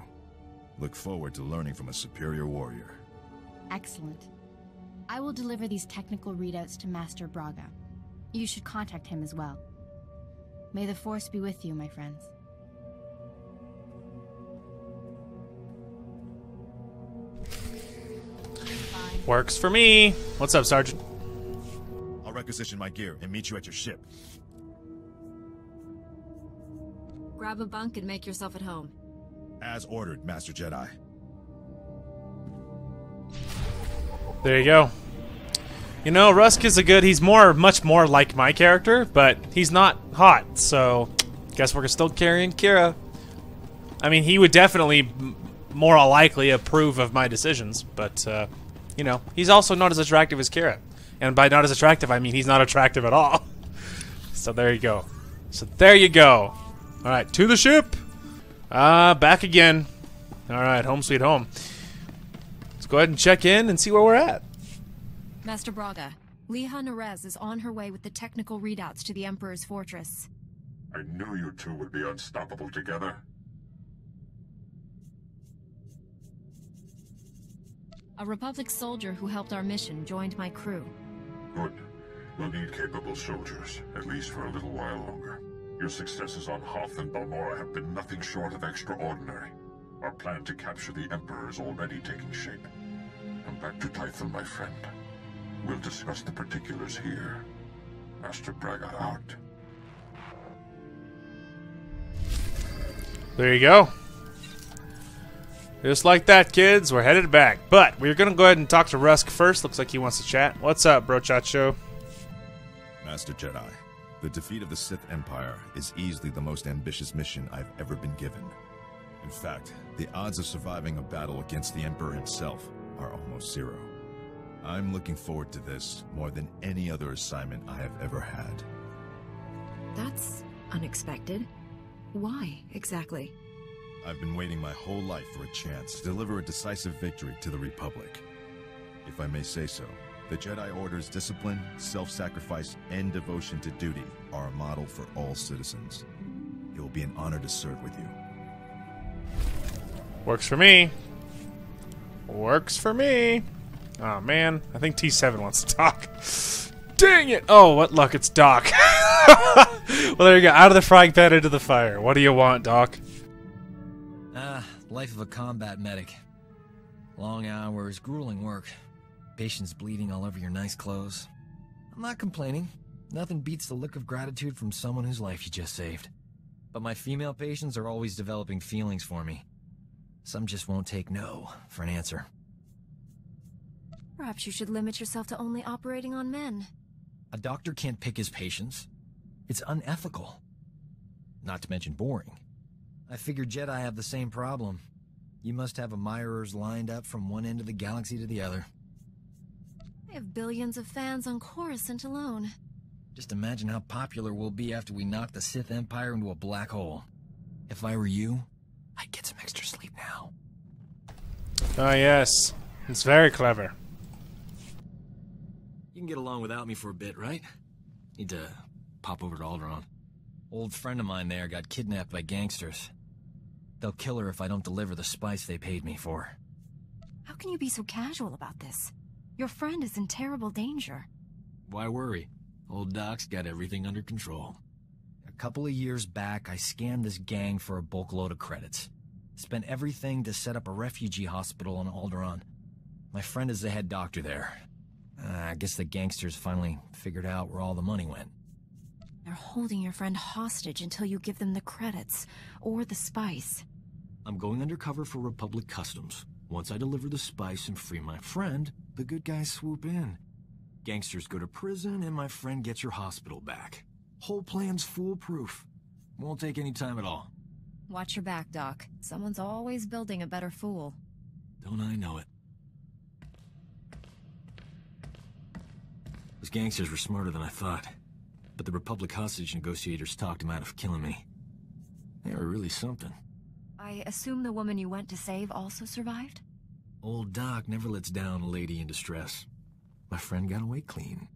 Look forward to learning from a superior warrior. Excellent. I will deliver these technical readouts to Master Braga. You should contact him as well. May the Force be with you, my friends. Works for me. What's up, Sergeant? I'll requisition my gear and meet you at your ship. Grab a bunk and make yourself at home. As ordered, Master Jedi. There you go. You know, Rusk is he's much more like my character, but he's not hot, so guess we're still carrying Kira. I mean, he would definitely more likely approve of my decisions, but, you know, he's also not as attractive as Kira. And by not as attractive, I mean he's not attractive at all. So there you go. So there you go. Alright, to the ship! Back again. Alright, home sweet home. Let's go ahead and check in and see where we're at. Master Braga, Liha Nerez is on her way with the technical readouts to the Emperor's fortress. I knew you two would be unstoppable together. A Republic soldier who helped our mission joined my crew. Good. We'll need capable soldiers, at least for a little while longer. Your successes on Hoth and Balmora have been nothing short of extraordinary. Our plan to capture the Emperor is already taking shape. Come back to Tython, my friend. We'll discuss the particulars here. Master Braga out. There you go. Just like that, kids, we're headed back. But we're going to go ahead and talk to Rusk first. Looks like he wants to chat. What's up, Bro Chacho? Master Jedi, the defeat of the Sith Empire is easily the most ambitious mission I've ever been given. In fact, the odds of surviving a battle against the Emperor himself are almost zero. I'm looking forward to this more than any other assignment I have ever had. That's unexpected. Why, exactly? I've been waiting my whole life for a chance to deliver a decisive victory to the Republic. If I may say so, the Jedi Order's discipline, self-sacrifice, and devotion to duty are a model for all citizens. It will be an honor to serve with you. Works for me. Works for me. Oh, man. I think T7 wants to talk. Dang it! Oh, what luck. It's Doc. Well, there you go. Out of the frying pan into the fire. What do you want, Doc? Life of a combat medic. Long hours, grueling work. Patients bleeding all over your nice clothes. I'm not complaining. Nothing beats the look of gratitude from someone whose life you just saved. But my female patients are always developing feelings for me. Some just won't take no for an answer. Perhaps you should limit yourself to only operating on men. A doctor can't pick his patients. It's unethical. Not to mention boring. I figured Jedi have the same problem. You must have admirers lined up from one end of the galaxy to the other. I have billions of fans on Coruscant alone. Just imagine how popular we'll be after we knock the Sith Empire into a black hole. If I were you, I'd get some extra sleep now. Oh, yes. It's very clever. You can get along without me for a bit, right? Need to pop over to Alderaan. Old friend of mine there got kidnapped by gangsters. They'll kill her if I don't deliver the spice they paid me for. How can you be so casual about this? Your friend is in terrible danger. Why worry? Old Doc's got everything under control. A couple of years back, I scammed this gang for a bulk load of credits. Spent everything to set up a refugee hospital on Alderaan. My friend is the head doctor there. I guess the gangsters finally figured out where all the money went. They're holding your friend hostage until you give them the credits, or the spice. I'm going undercover for Republic Customs. Once I deliver the spice and free my friend, the good guys swoop in. Gangsters go to prison, and my friend gets your hospital back. Whole plan's foolproof. Won't take any time at all. Watch your back, Doc. Someone's always building a better fool. Don't I know it? Those gangsters were smarter than I thought. But the Republic hostage negotiators talked him out of killing me. They were really something. I assume the woman you went to save also survived? Old Doc never lets down a lady in distress. My friend got away clean.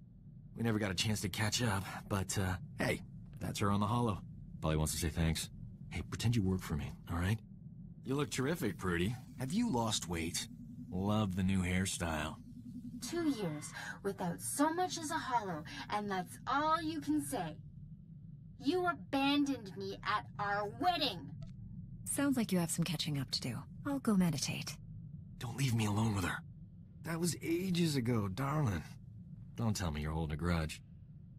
We never got a chance to catch up, but, hey, that's her on the holo. Probably wants to say thanks. Hey, pretend you work for me, alright? You look terrific, Prudy. Have you lost weight? Love the new hairstyle. 2 years without so much as a hollow, and that's all you can say. You abandoned me at our wedding. Sounds like you have some catching up to do. I'll go meditate. Don't leave me alone with her. That was ages ago, darling. Don't tell me you're holding a grudge.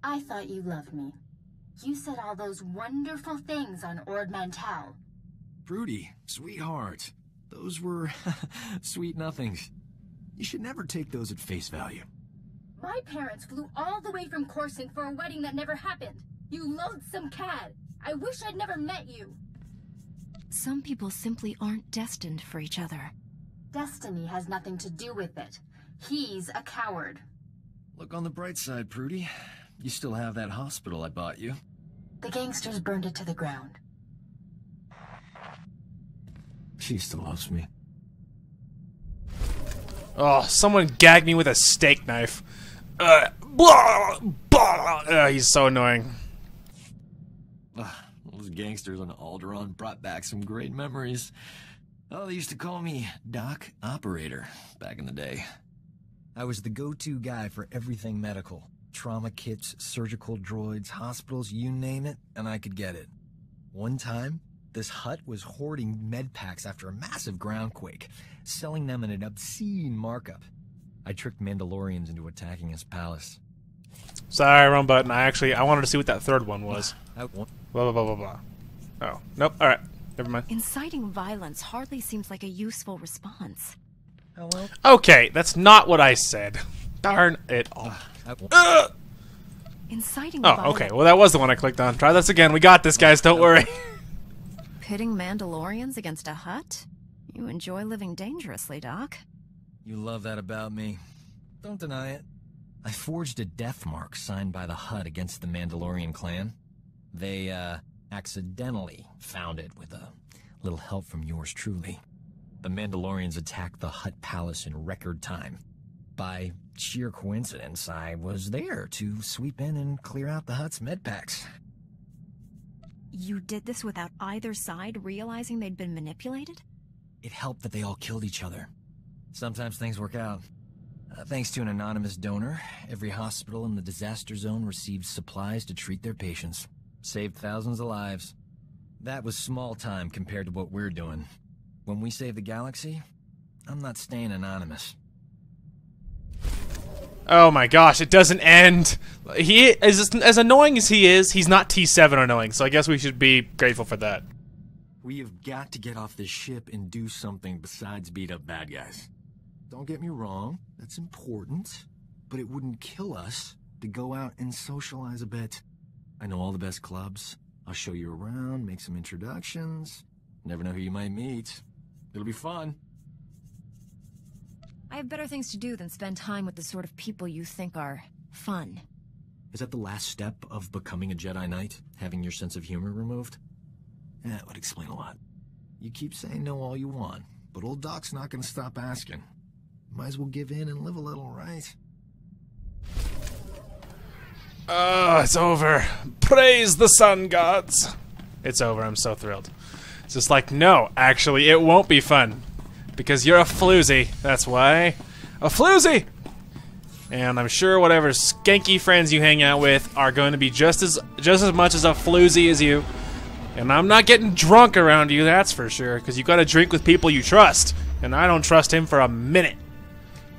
I thought you loved me. You said all those wonderful things on Ord Mantell. Prudy, sweetheart. Those were sweet nothings. You should never take those at face value. My parents flew all the way from Coruscant for a wedding that never happened. You loathsome cad. I wish I'd never met you. Some people simply aren't destined for each other. Destiny has nothing to do with it. He's a coward. Look on the bright side, Prudy. You still have that hospital I bought you. The gangsters burned it to the ground. She still loves me. Oh, someone gagged me with a steak knife. He's so annoying. Those gangsters on Alderaan brought back some great memories. Oh, they used to call me Doc Operator back in the day. I was the go-to guy for everything medical. Trauma kits, surgical droids, hospitals, you name it, and I could get it. One time, this hut was hoarding med packs after a massive groundquake, selling them at an obscene markup. I tricked Mandalorians into attacking his palace. Sorry, wrong button. I wanted to see what that third one was. Blah, blah, blah, blah, blah. Oh, nope. All right. Never mind. Inciting violence hardly seems like a useful response. Hello? Okay, that's not what I said. Darn it all. Inciting Oh, violence. okay. Well, that was the one I clicked on. Try this again. We got this, guys. Don't worry. Pitting Mandalorians against a hut? You enjoy living dangerously, Doc. You love that about me. Don't deny it. I forged a death mark signed by the Hutt against the Mandalorian clan. They, accidentally found it with a little help from yours truly. The Mandalorians attacked the Hutt palace in record time. By sheer coincidence, I was there to sweep in and clear out the Hutt's medpacks. You did this without either side realizing they'd been manipulated? It helped that they all killed each other. Sometimes things work out. Thanks to an anonymous donor, every hospital in the disaster zone received supplies to treat their patients. Saved thousands of lives. That was small time compared to what we're doing. When we save the galaxy, I'm not staying anonymous. Oh my gosh, it doesn't end. He is as annoying as he is. He's not T7 annoying, so I guess we should be grateful for that. We have got to get off this ship and do something besides beat up bad guys. Don't get me wrong, that's important, but it wouldn't kill us to go out and socialize a bit. I know all the best clubs. I'll show you around, make some introductions. Never know who you might meet. It'll be fun. I have better things to do than spend time with the sort of people you think are fun. Is that the last step of becoming a Jedi Knight? Having your sense of humor removed? That would explain a lot. You keep saying no all you want, but old Doc's not gonna stop asking. Might as well give in and live a little, right? Oh, it's over. Praise the sun gods. It's over. I'm so thrilled. It's just like, no, actually, it won't be fun. Because you're a floozy. That's why. A floozy! And I'm sure whatever skanky friends you hang out with are going to be just as much as a floozy as you. And I'm not getting drunk around you, that's for sure. Because you gotta drink with people you trust. And I don't trust him for a minute.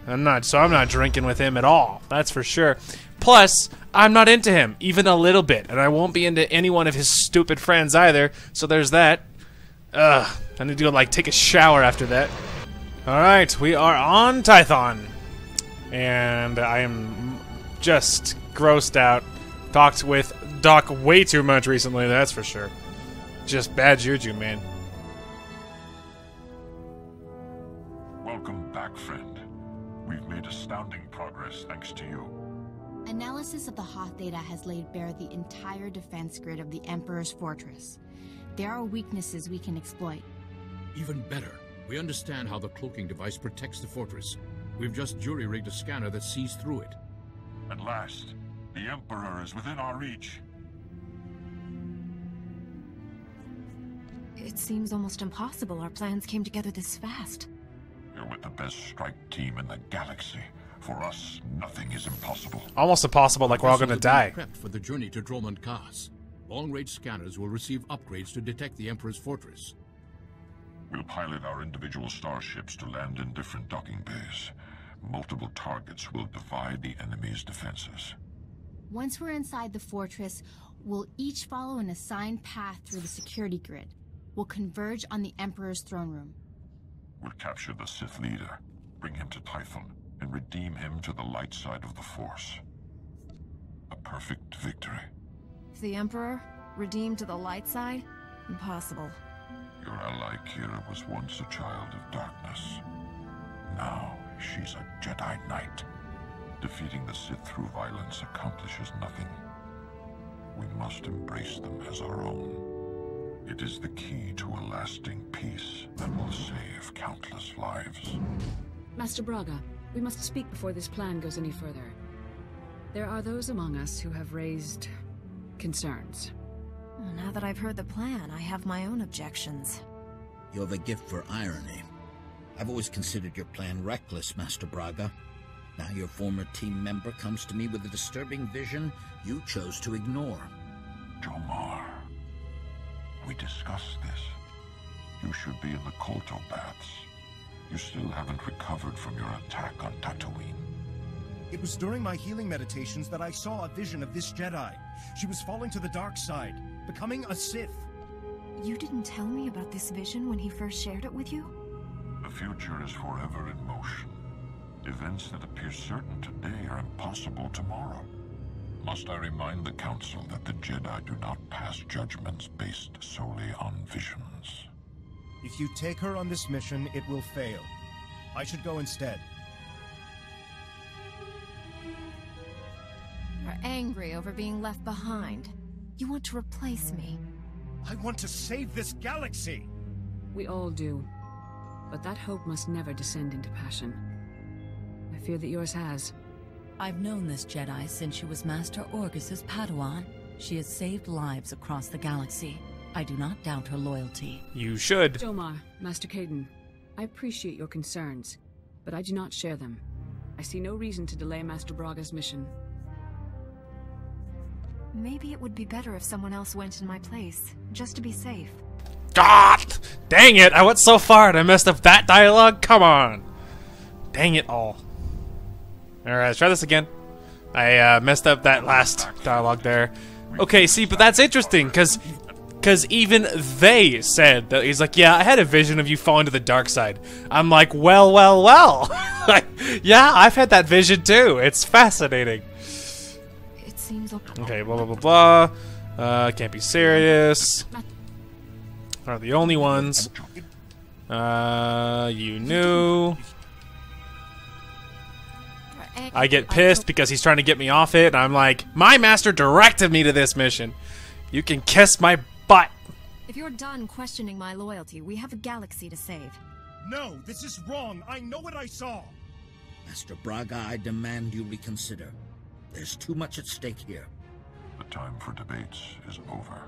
I'm not drinking with him at all. That's for sure. Plus, I'm not into him, even a little bit, and I won't be into any one of his stupid friends either, so there's that. Ugh, I need to go, like, take a shower after that. Alright, we are on Tython. And I am just grossed out. Talked with Doc way too much recently, that's for sure. Just bad juju, man. Welcome back, friend. We've made astounding progress thanks to you. Analysis of the Hoth data has laid bare the entire defense grid of the Emperor's fortress. There are weaknesses we can exploit. Even better, we understand how the cloaking device protects the fortress. We've just jury-rigged a scanner that sees through it. At last, the Emperor is within our reach. It seems almost impossible our plans came together this fast. You're with the best strike team in the galaxy. For us, nothing is impossible. Almost impossible, like we're all gonna die. Prepped for the journey to Dromund Kaas. Long-range scanners will receive upgrades to detect the Emperor's fortress. We'll pilot our individual starships to land in different docking bays. Multiple targets will divide the enemy's defenses. Once we're inside the fortress, we'll each follow an assigned path through the security grid. We'll converge on the Emperor's throne room. We'll capture the Sith leader, bring him to Tython, and redeem him to the light side of the Force. A perfect victory. The Emperor? Redeemed to the light side? Impossible. Your ally Kira was once a child of darkness. Now she's a Jedi Knight. Defeating the Sith through violence accomplishes nothing. We must embrace them as our own. It is the key to a lasting peace that will save countless lives. Master Braga, we must speak before this plan goes any further. There are those among us who have raised concerns. Well, now that I've heard the plan, I have my own objections. You have a gift for irony. I've always considered your plan reckless, Master Braga. Now your former team member comes to me with a disturbing vision you chose to ignore. Jomar, we discussed this. You should be in the Kolto baths. You still haven't recovered from your attack on Tatooine. It was during my healing meditations that I saw a vision of this Jedi. She was falling to the dark side, becoming a Sith. You didn't tell me about this vision when he first shared it with you? The future is forever in motion. Events that appear certain today are impossible tomorrow. Must I remind the Council that the Jedi do not pass judgments based solely on visions? If you take her on this mission, it will fail. I should go instead. You're angry over being left behind. You want to replace me. I want to save this galaxy! We all do. But that hope must never descend into passion. I fear that yours has. I've known this Jedi since she was Master Orgus's Padawan. She has saved lives across the galaxy. I do not doubt her loyalty. You should. Jomar, Master Caden, I appreciate your concerns, but I do not share them. I see no reason to delay Master Braga's mission. Maybe it would be better if someone else went in my place, just to be safe. God! Dang it! I went so far and I messed up that dialogue? Come on! Dang it all. Alright, let's try this again. I messed up that last dialogue there. Okay, see, but that's interesting, because even they said that. He's like, yeah, I had a vision of you falling to the dark side. I'm like, well. Yeah, I've had that vision too. It's fascinating. It seems okay, blah. Can't be serious. Are the only ones. You knew. I get pissed because he's trying to get me off it, and I'm like, my master directed me to this mission. You can kiss my butt. If you're done questioning my loyalty, we have a galaxy to save. No, this is wrong. I know what I saw. Master Braga, I demand you reconsider. There's too much at stake here. The time for debates is over.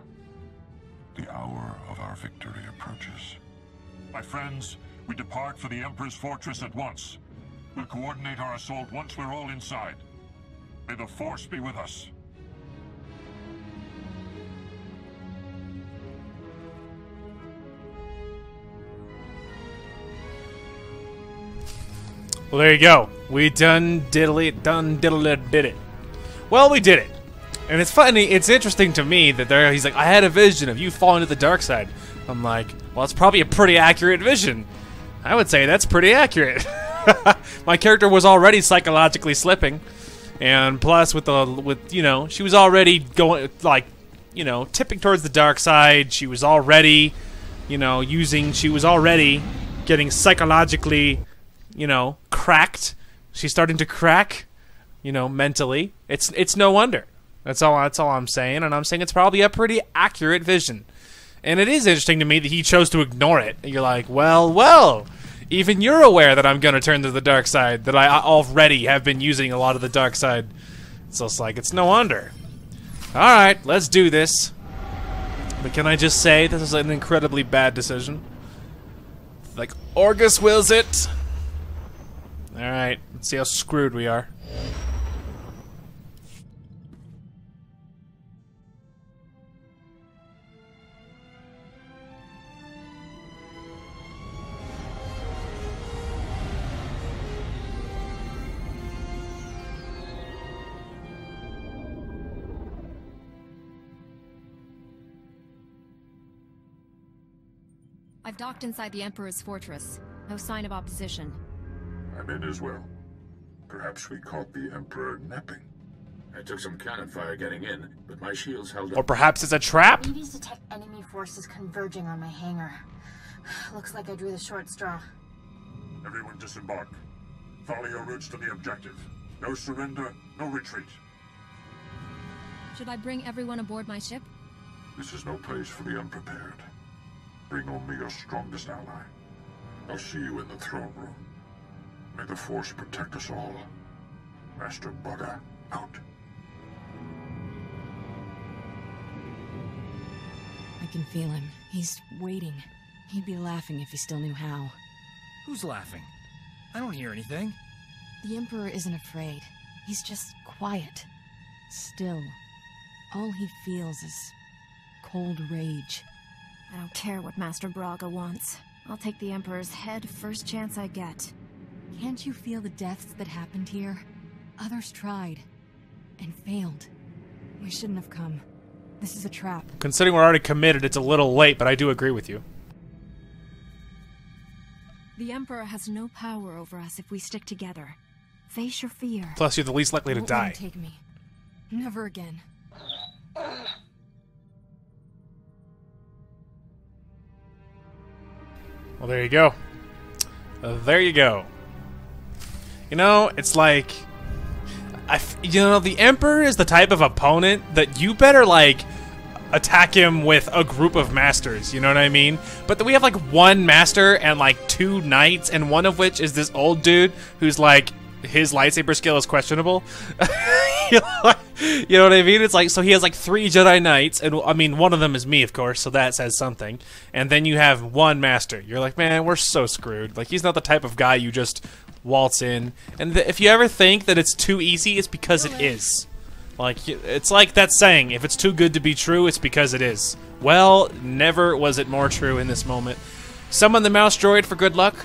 The hour of our victory approaches. My friends, we depart for the Emperor's fortress at once. We'll coordinate our assault once we're all inside. May the Force be with us. Well, there you go. We done diddly did it. Well, we did it. And it's funny, it's interesting to me that he's like, I had a vision of you falling to the dark side. I'm like, well, it's probably a pretty accurate vision. I would say that's pretty accurate. My character was already psychologically slipping. And plus with you know, she was already going, like, you know, tipping towards the dark side. She was already, you know, she was already getting psychologically, you know, cracked. She's starting to crack, you know, mentally. It's no wonder. That's all I'm saying, and I'm saying it's probably a pretty accurate vision. And it is interesting to me that he chose to ignore it. You're like, well, even you're aware that I'm going to turn to the dark side, that I already have been using a lot of the dark side. So it's like, it's no wonder. Alright, let's do this. But can I just say, this is an incredibly bad decision. Like, Orgus wills it. Alright, let's see how screwed we are. I've docked inside the Emperor's fortress. No sign of opposition. I'm in as well. Perhaps we caught the Emperor napping. I took some cannon fire getting in, but my shields held up. Or perhaps it's a trap? EVs detect enemy forces converging on my hangar. Looks like I drew the short straw. Everyone disembark. Follow your routes to the objective. No surrender, no retreat. Should I bring everyone aboard my ship? This is no place for the unprepared. Bring only your strongest ally. I'll see you in the throne room. May the Force protect us all. Master Braga, out. I can feel him. He's waiting. He'd be laughing if he still knew how. Who's laughing? I don't hear anything. The Emperor isn't afraid. He's just quiet. Still. All he feels is cold rage. I don't care what Master Braga wants. I'll take the Emperor's head first chance I get. Can't you feel the deaths that happened here? Others tried. And failed. We shouldn't have come. This is a trap. Considering we're already committed, it's a little late, but I do agree with you. The Emperor has no power over us if we stick together. Face your fear. Plus, you're the least likely to Won't let him die. take me. Never again. Well, there you go. There you go. You know, it's like... you know, the Emperor is the type of opponent that you better, like, attack him with a group of masters, you know what I mean? But then we have, like, one master and, like, 2 knights, and one of which is this old dude who's, like, his lightsaber skill is questionable. You know what I mean? It's like, so he has like 3 Jedi Knights, and I mean, one of them is me, of course, so that says something. And then you have 1 Master. You're like, man, we're so screwed. Like, he's not the type of guy you just waltz in. And if you ever think that it's too easy, it's because it is. Like, it's like that saying, if it's too good to be true, it's because it is. Well, never was it more true in this moment. Summon the mouse droid for good luck.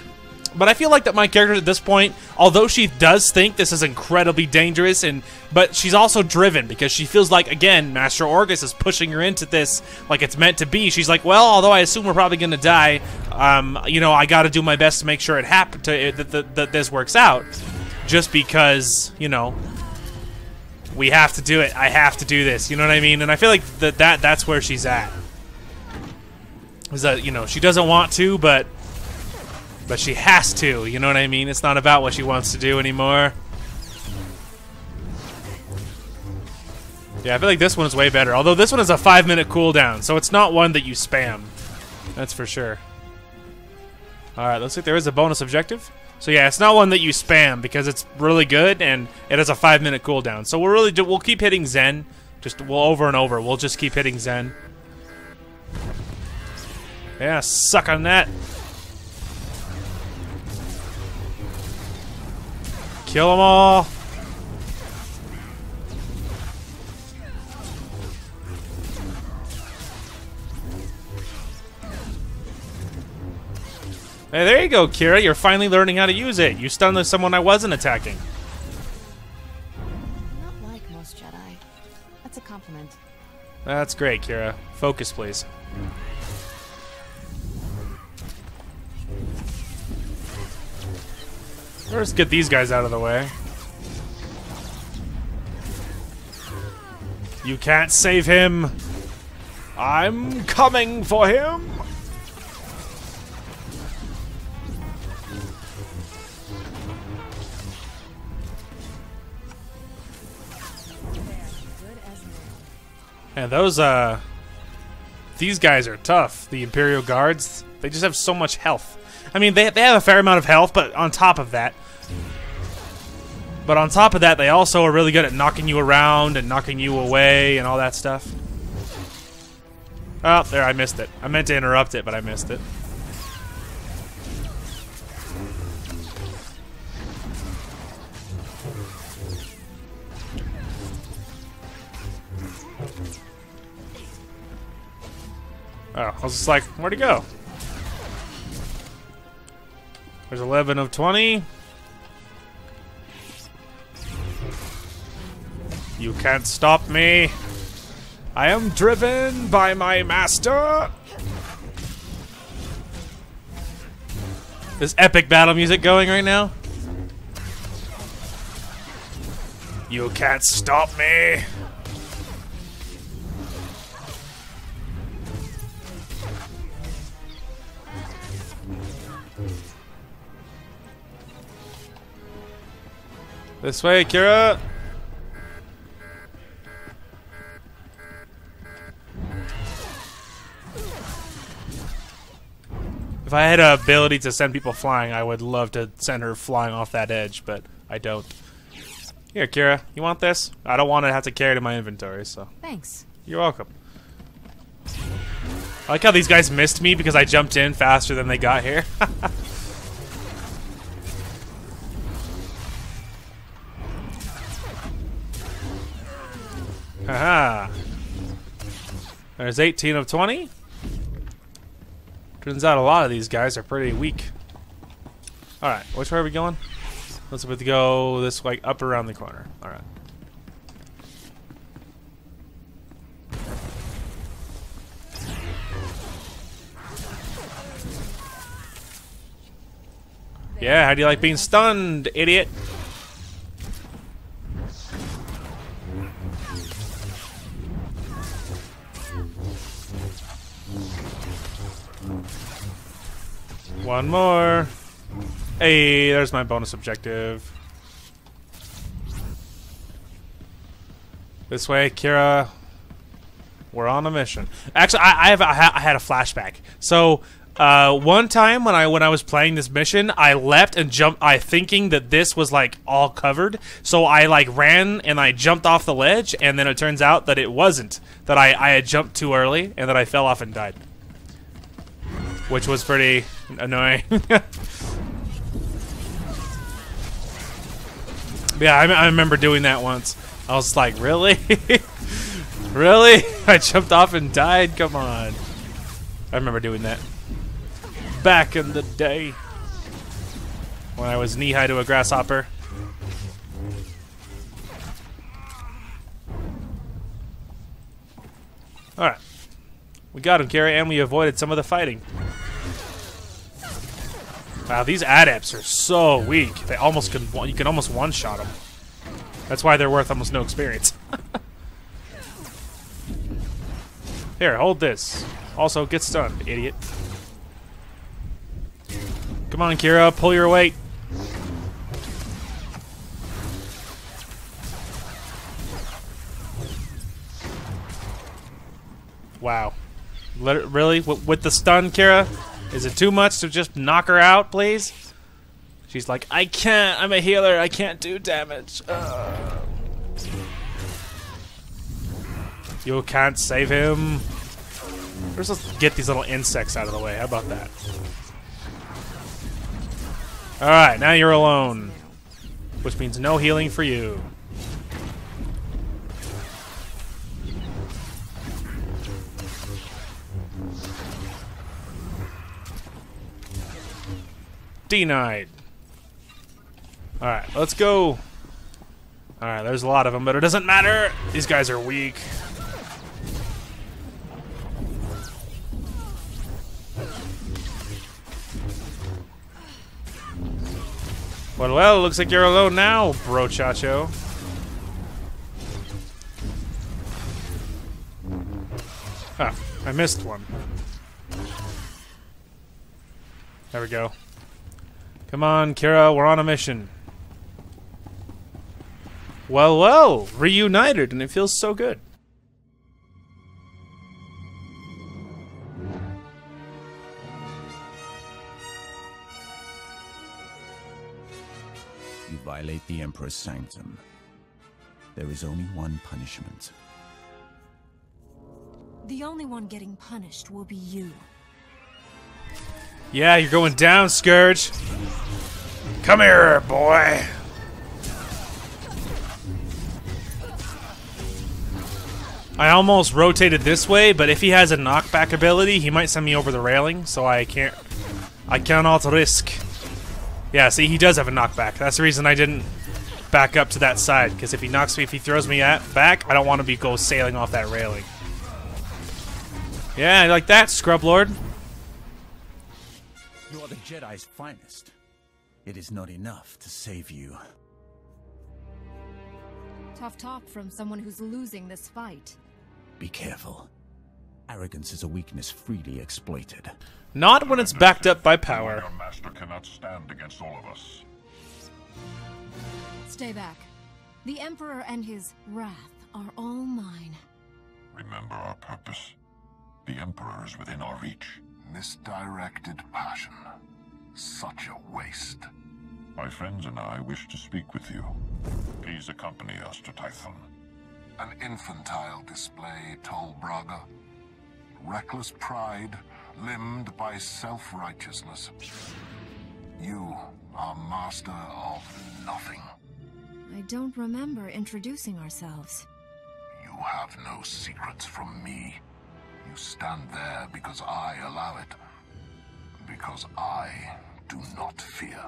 But I feel like that my character at this point, although she does think this is incredibly dangerous, but she's also driven because she feels like, again, Master Orgus is pushing her into this like it's meant to be. She's like, well, although I assume we're probably going to die, you know, I got to do my best to make sure that this works out. Just because, you know, we have to do it. I have to do this. You know what I mean? And I feel like that's where she's at. Is that, you know, she doesn't want to, but she has to, you know what I mean? It's not about what she wants to do anymore. Yeah, I feel like this one's way better. Although this one is a 5-minute cooldown, so it's not one that you spam. That's for sure. Alright, looks like there is a bonus objective. So yeah, it's not one that you spam because it's really good and it has a 5-minute cooldown. So we'll keep hitting Zen. We'll over and over. We'll just keep hitting Zen. Yeah, suck on that. Kill them all. Hey, there you go, Kira. You're finally learning how to use it. You stunned someone I wasn't attacking. Not like most Jedi. That's a compliment. That's great, Kira. Focus, please. Let's get these guys out of the way. You can't save him. I'm coming for him. And these guys are tough. The Imperial Guards, they just have so much health. I mean, they have a fair amount of health, but on top of that, they also are really good at knocking you around and knocking you away and all that stuff. Oh, there, I missed it. I meant to interrupt it, but I missed it. Oh, I was just like, where'd he go? There's 11 of 20. You can't stop me. I am driven by my master. This epic battle music going right now. You can't stop me. This way, Kira. If I had an ability to send people flying, I would love to send her flying off that edge, but I don't. Here, Kira, you want this? I don't want to have to carry it in my inventory, so. Thanks. You're welcome. I like how these guys missed me because I jumped in faster than they got here. Haha. There's 18 of 20. Turns out a lot of these guys are pretty weak. Alright, which way are we going? Let's go this way, up around the corner. Alright. Yeah, how do you like being stunned, idiot? One more. Hey, there's my bonus objective. This way, Kira. We're on a mission. Actually, I had a flashback. So, one time when I was playing this mission, I leapt and jumped. Thinking that this was like all covered. So I like ran and I jumped off the ledge, and then it turns out that it wasn't. That I had jumped too early, and that I fell off and died. Which was pretty annoying. Yeah, I remember doing that once. I was like, really? Really? I jumped off and died? Come on. I remember doing that. Back in the day. When I was knee-high to a grasshopper. Alright. We got him, Kira, and we avoided some of the fighting. Wow, these adepts are so weak. They almost you can almost one-shot them. That's why they're worth almost no experience. Here, hold this. Also, get stunned, idiot. Come on, Kira, pull your weight. Wow. Really? With the stun, Kira? Is it too much to just knock her out, please? She's like, I can't. I'm a healer. I can't do damage. You can't save him. Let's just get these little insects out of the way. How about that? Alright, now you're alone. Which means no healing for you. denied. Alright, let's go. Alright, there's a lot of them, but it doesn't matter. These guys are weak. Well, looks like you're alone now, bro chacho. Ah, I missed one. There we go. Come on, Kira, we're on a mission. Well, reunited, and it feels so good. You violate the Emperor's sanctum. There is only one punishment. The only one getting punished will be you. Yeah, you're going down, Scourge. Come here, boy. I almost rotated this way, but if he has a knockback ability, he might send me over the railing, so I cannot risk. Yeah, see, he does have a knockback. That's the reason I didn't back up to that side, because if he knocks me, if he throws me back, I don't want to go sailing off that railing. Yeah, like that, Scrub Lord. You are the Jedi's finest. It is not enough to save you. Tough talk from someone who's losing this fight. Be careful. Arrogance is a weakness freely exploited. Not when it's backed up by power. Your master cannot stand against all of us. Stay back. The Emperor and his wrath are all mine. Remember our purpose. The Emperor is within our reach. Misdirected passion. Such a waste. My friends and I wish to speak with you. Please accompany us to Tython. An infantile display, Tol Braga. Reckless pride, limbed by self-righteousness. You are master of nothing. I don't remember introducing ourselves. You have no secrets from me. You stand there because I allow it. Because I do not fear.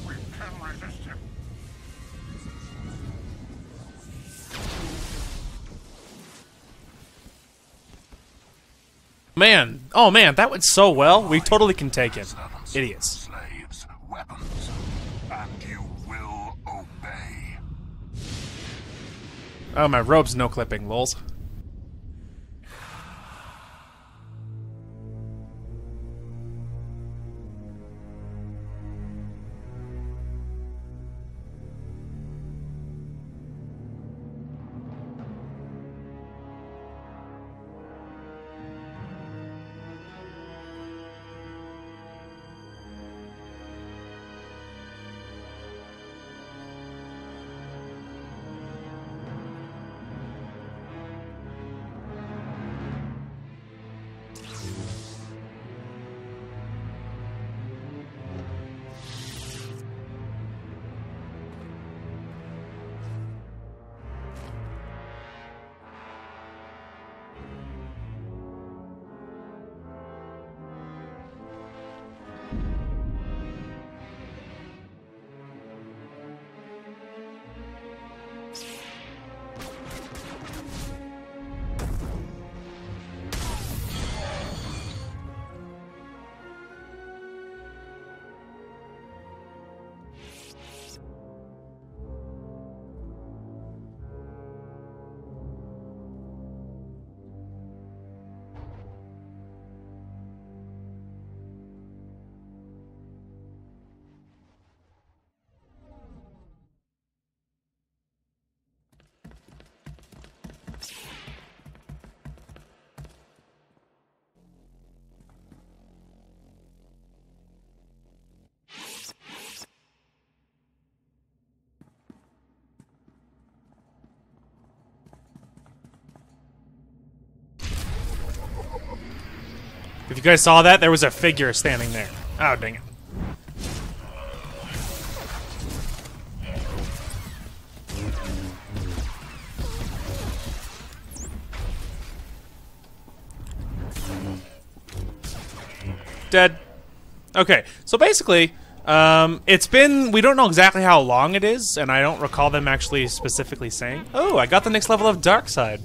We can resist him. Man, oh man, that went so well. We totally can take him. Idiots. Slaves, weapons, and you will obey. Oh, my robe's no clipping, lols. If you guys saw that, there was a figure standing there. Oh, dang it. Dead. Okay, so basically, it's been... We don't know exactly how long it is, and I don't recall them actually specifically saying. Oh, I got the next level of Darkside.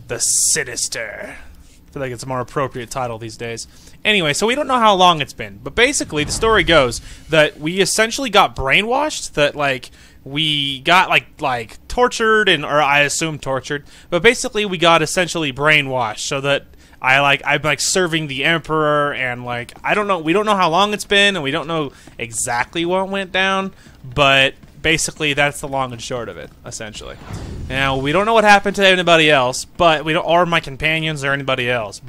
The Sinister. I feel like it's a more appropriate title these days. Anyway, so we don't know how long it's been, but basically the story goes that we essentially got brainwashed, that like we got like tortured, and or I assume tortured, but basically we got essentially brainwashed so that I'm like serving the Emperor, and like we don't know how long it's been, and we don't know exactly what went down, but basically that's the long and short of it, essentially. Now, we don't know what happened to anybody else, but we don't, or my companions or anybody else,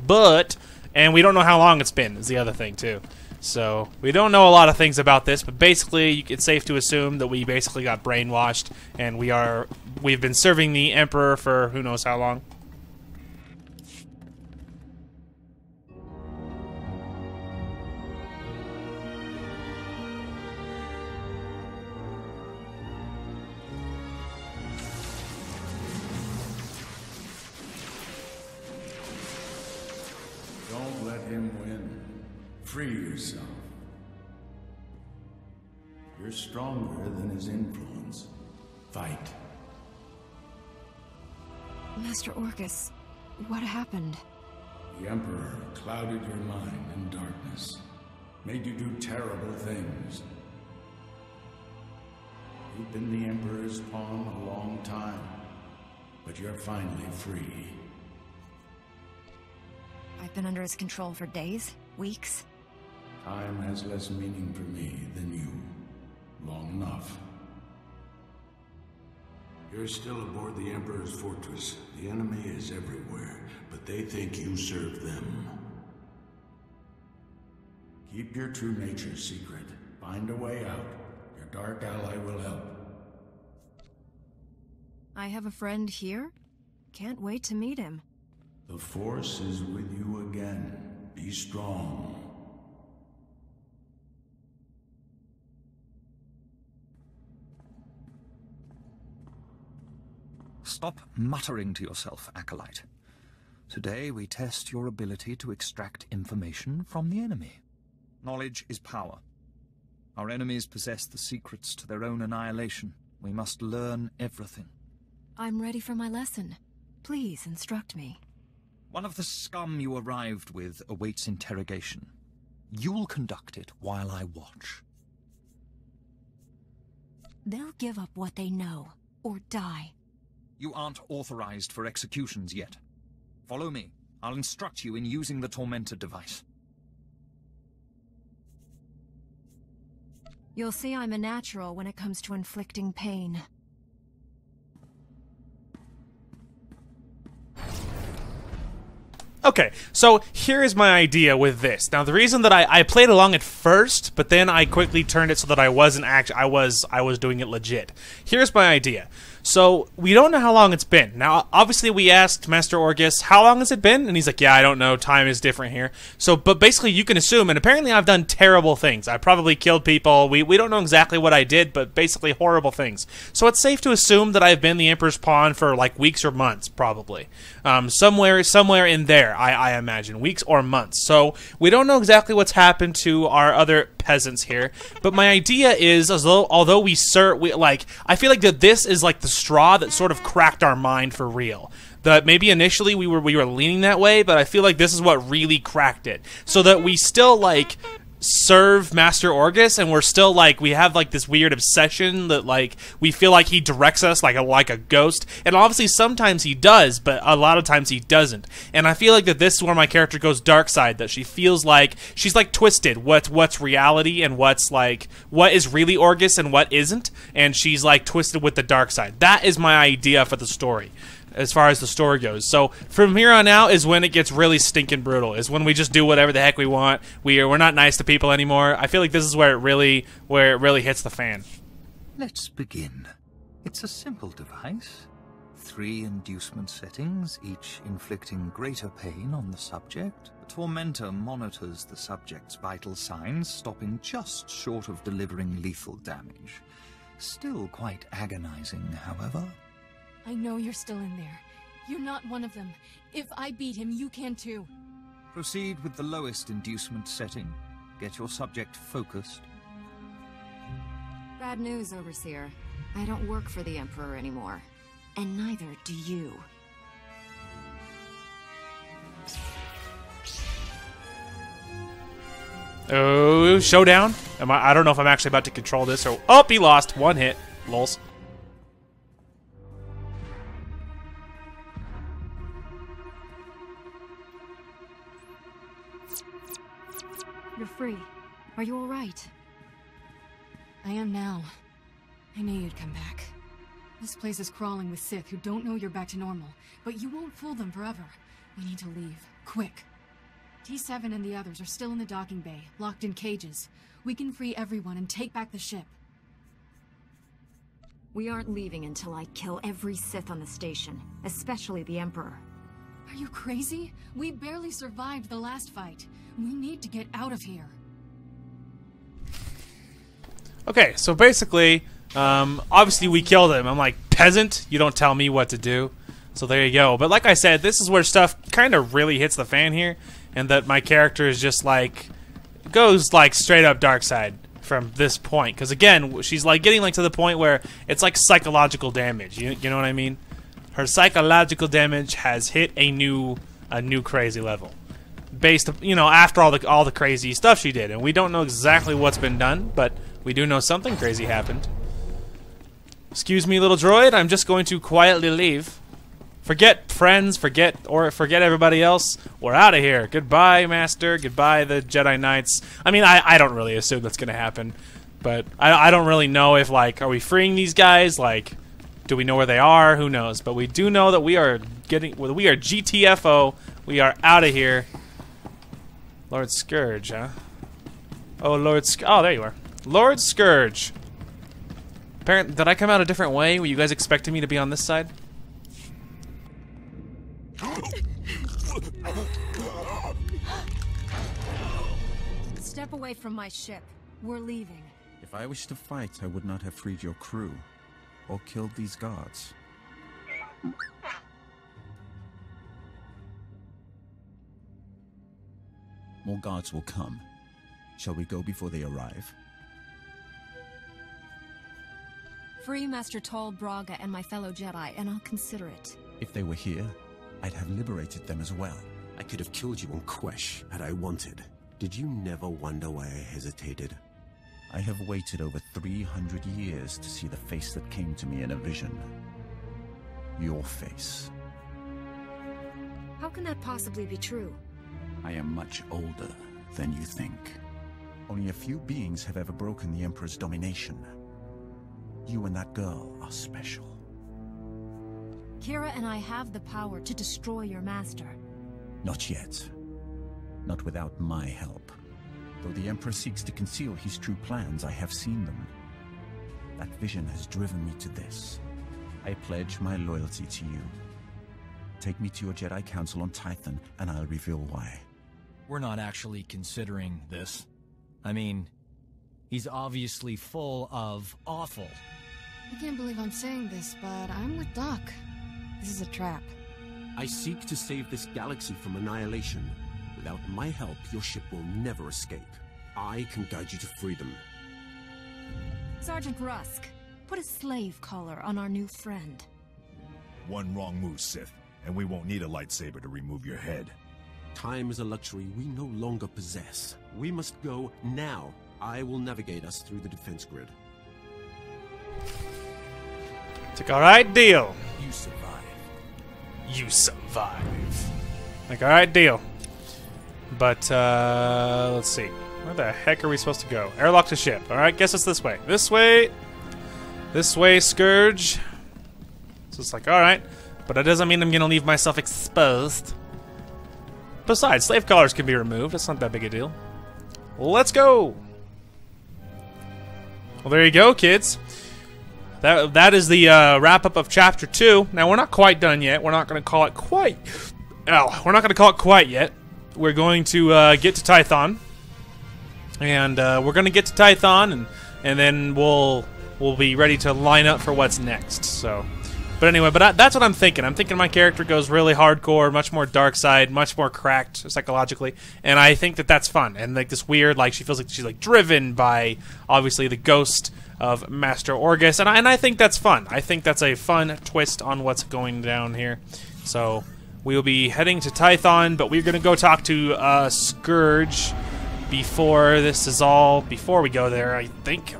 and we don't know how long it's been, is the other thing, too. So, we don't know a lot of things about this, but basically, it's safe to assume that we basically got brainwashed, and we've been serving the Emperor for who knows how long. Don't let him win. Free yourself. You're stronger than his influence. Fight. Master Orcus, what happened? The Emperor clouded your mind in darkness, made you do terrible things. You've been the Emperor's pawn a long time, but you're finally free. I've been under his control for days, weeks. Time has less meaning for me than you. Long enough. You're still aboard the Emperor's fortress. The enemy is everywhere, but they think you serve them. Keep your true nature secret. Find a way out. Your dark ally will help. I have a friend here. Can't wait to meet him. The Force is with you again. Be strong. Stop muttering to yourself, Acolyte. Today we test your ability to extract information from the enemy. Knowledge is power. Our enemies possess the secrets to their own annihilation. We must learn everything. I'm ready for my lesson. Please instruct me. One of the scum you arrived with awaits interrogation. You'll conduct it while I watch. They'll give up what they know, or die. You aren't authorized for executions yet. Follow me. I'll instruct you in using the Tormentor device. You'll see I'm a natural when it comes to inflicting pain. Okay, so here is my idea with this. Now, the reason that I played along at first, but then I quickly turned it so that I wasn't actually I was doing it legit. Here's my idea. So, we don't know how long it's been. Now, obviously, we asked Master Orcus, how long has it been? And he's like, yeah, I don't know. Time is different here. So, but basically, you can assume, and apparently I've done terrible things. I probably killed people. We don't know exactly what I did, but basically horrible things. So, it's safe to assume that I've been the Emperor's pawn for, like, weeks or months, probably. Somewhere in there, I imagine. Weeks or months. So, we don't know exactly what's happened to our other peasants here. But my idea is, although I feel like that this is, like, the straw that sort of cracked our mind for real. That maybe initially we were leaning that way, but I feel like this is what really cracked it. So that we still like serve Master Orcus, and we're still like we have like this weird obsession that like we feel like he directs us like a ghost. And obviously sometimes he does, but a lot of times he doesn't. And I feel like that this is where my character goes dark side, that she feels like she's like twisted what's reality and what's like what is really Orcus and what isn't, and she's like twisted with the dark side. That is my idea for the story, as far as the story goes. So from here on out is when it gets really stinking brutal. Is when we just do whatever the heck we want. We're not nice to people anymore. I feel like this is where it really hits the fan. Let's begin. It's a simple device. 3 inducement settings, each inflicting greater pain on the subject. The Tormentor monitors the subject's vital signs, stopping just short of delivering lethal damage. Still quite agonizing, however. I know you're still in there. You're not one of them. If I beat him, you can too. Proceed with the lowest inducement setting. Get your subject focused. Bad news, Overseer. I don't work for the Emperor anymore. And neither do you. Oh, showdown? I don't know if I'm actually about to control this or... Oh, he lost. One hit. Lols. You're free. Are you alright? I am now. I knew you'd come back. This place is crawling with Sith who don't know you're back to normal, but you won't fool them forever. We need to leave. Quick. T7 and the others are still in the docking bay, locked in cages. We can free everyone and take back the ship. We aren't leaving until I kill every Sith on the station, especially the Emperor. Are you crazy? We barely survived the last fight. We need to get out of here. Okay, so basically, obviously we killed him. I'm like, peasant, you don't tell me what to do. So there you go. But like I said, this is where stuff kind of really hits the fan here, and that my character is just like, goes like straight up dark side from this point. Because again, she's like getting like to the point where it's like psychological damage. You know what I mean? Her psychological damage has hit a new crazy level. Based, you know, after all the crazy stuff she did, and we don't know exactly what's been done, but we do know something crazy happened. Excuse me, little droid. I'm just going to quietly leave. Forget friends. Forget everybody else. We're out of here. Goodbye, Master. Goodbye, the Jedi Knights. I mean, I don't really assume that's gonna happen, but I don't really know if like, are we freeing these guys? Like, do we know where they are? Who knows? But we do know that we are GTFO. We are out of here. Lord Scourge, huh? Oh, oh, there you are. Lord Scourge. Apparently, did I come out a different way? Were you guys expecting me to be on this side? Step away from my ship. We're leaving. If I wished to fight, I would not have freed your crew or killed these guards. More guards will come. Shall we go before they arrive? Free Master Tol Braga and my fellow Jedi, and I'll consider it. If they were here, I'd have liberated them as well. I could have killed you on Quesh had I wanted. Did you never wonder why I hesitated? I have waited over 300 years to see the face that came to me in a vision. Your face. How can that possibly be true? I am much older than you think. Only a few beings have ever broken the Emperor's domination. You and that girl are special. Kira and I have the power to destroy your master. Not yet. Not without my help. Though the Emperor seeks to conceal his true plans, I have seen them. That vision has driven me to this. I pledge my loyalty to you. Take me to your Jedi Council on Tython, and I'll reveal why. We're not actually considering this. I mean, he's obviously full of awful. I can't believe I'm saying this, but I'm with Doc. This is a trap. I seek to save this galaxy from annihilation. Without my help, your ship will never escape. I can guide you to freedom. Sergeant Rusk, put a slave collar on our new friend. One wrong move, Sith, and we won't need a lightsaber to remove your head. Time is a luxury we no longer possess. We must go now. I will navigate us through the defense grid. Took alright, deal. You survive. You survive. Like, alright, deal. But, let's see. Where the heck are we supposed to go? Airlock the ship. Alright, guess it's this way. This way. This way, Scourge. So it's like, alright. But that doesn't mean I'm gonna leave myself exposed. Besides, slave collars can be removed. That's not that big a deal. Let's go! Well, there you go, kids. That is the wrap-up of Chapter 2. Now, we're not quite done yet. We're not going to call it quite... Oh, we're not going to call it quite yet. We're going to get to Tython. And we're going to get to Tython, and then we'll be ready to line up for what's next. So, But anyway, that's what I'm thinking. I'm thinking my character goes really hardcore, much more dark side, much more cracked psychologically, and I think that that's fun. And like this weird, like she feels like she's like driven by obviously the ghost of Master Orgus, and I think that's fun. I think that's a fun twist on what's going down here. So we will be heading to Tython, but we're gonna go talk to Scourge before we go there, I think.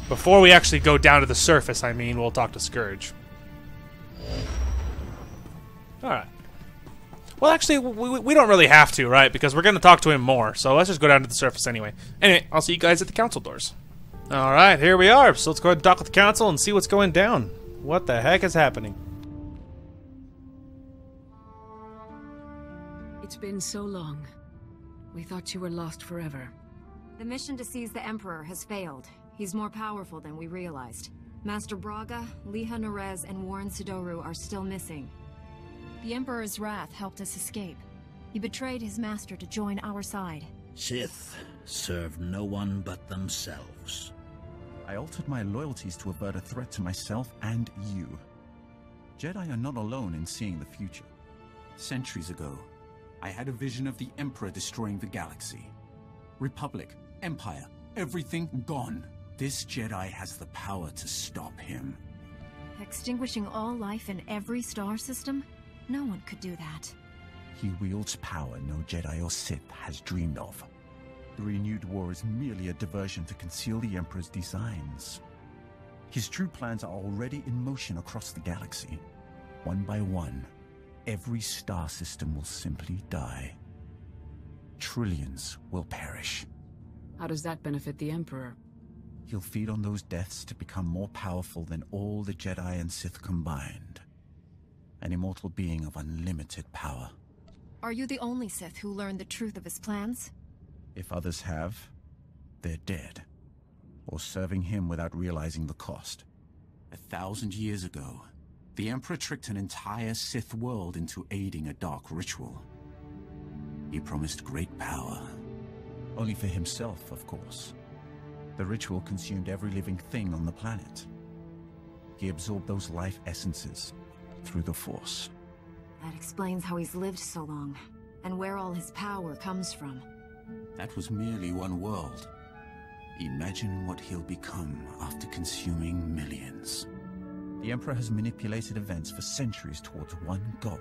Before we actually go down to the surface, I mean, we'll talk to Scourge. Alright. Well, actually, we don't really have to, right? Because we're going to talk to him more. So let's just go down to the surface anyway. Anyway, I'll see you guys at the council doors. Alright, here we are. So let's go ahead and talk with the council and see what's going down. What the heck is happening? It's been so long. We thought you were lost forever. The mission to seize the Emperor has failed. He's more powerful than we realized. Master Braga, Liha Nerez, and Warren Sidoru are still missing. The Emperor's wrath helped us escape. He betrayed his master to join our side. Sith serve no one but themselves. I altered my loyalties to avert a threat to myself and you. Jedi are not alone in seeing the future. Centuries ago, I had a vision of the Emperor destroying the galaxy. Republic, Empire, everything gone. This Jedi has the power to stop him. Extinguishing all life in every star system? No one could do that. He wields power no Jedi or Sith has dreamed of. The renewed war is merely a diversion to conceal the Emperor's designs. His true plans are already in motion across the galaxy. One by one, every star system will simply die. Trillions will perish. How does that benefit the Emperor? He'll feed on those deaths to become more powerful than all the Jedi and Sith combined. An immortal being of unlimited power. Are you the only Sith who learned the truth of his plans? If others have, they're dead. Or serving him without realizing the cost. 1,000 years ago, the Emperor tricked an entire Sith world into aiding a dark ritual. He promised great power. Only for himself, of course. The ritual consumed every living thing on the planet. He absorbed those life essences through the Force. That explains how he's lived so long, and where all his power comes from. That was merely one world. Imagine what he'll become after consuming millions. The Emperor has manipulated events for centuries towards one goal.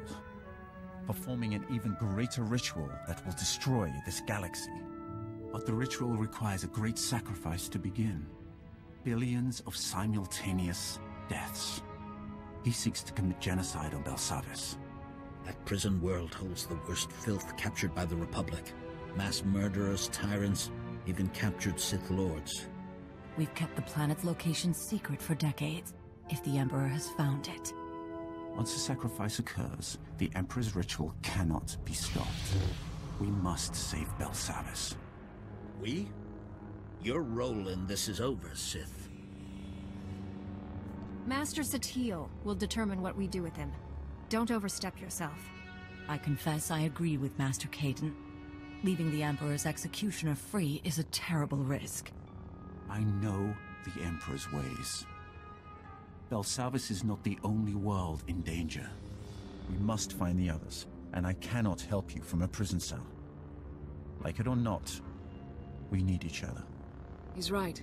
Performing an even greater ritual that will destroy this galaxy. But the ritual requires a great sacrifice to begin. Billions of simultaneous deaths. He seeks to commit genocide on Belsavis. That prison world holds the worst filth captured by the Republic. Mass murderers, tyrants, even captured Sith Lords. We've kept the planet's location secret for decades. If the Emperor has found it. Once a sacrifice occurs, the Emperor's ritual cannot be stopped. We must save Belsavis. We? Your role in this is over, Sith. Master Satele will determine what we do with him. Don't overstep yourself. I confess I agree with Master Caden. Leaving the Emperor's executioner free is a terrible risk. I know the Emperor's ways. Belsavis is not the only world in danger. We must find the others, and I cannot help you from a prison cell. Like it or not, we need each other. He's right.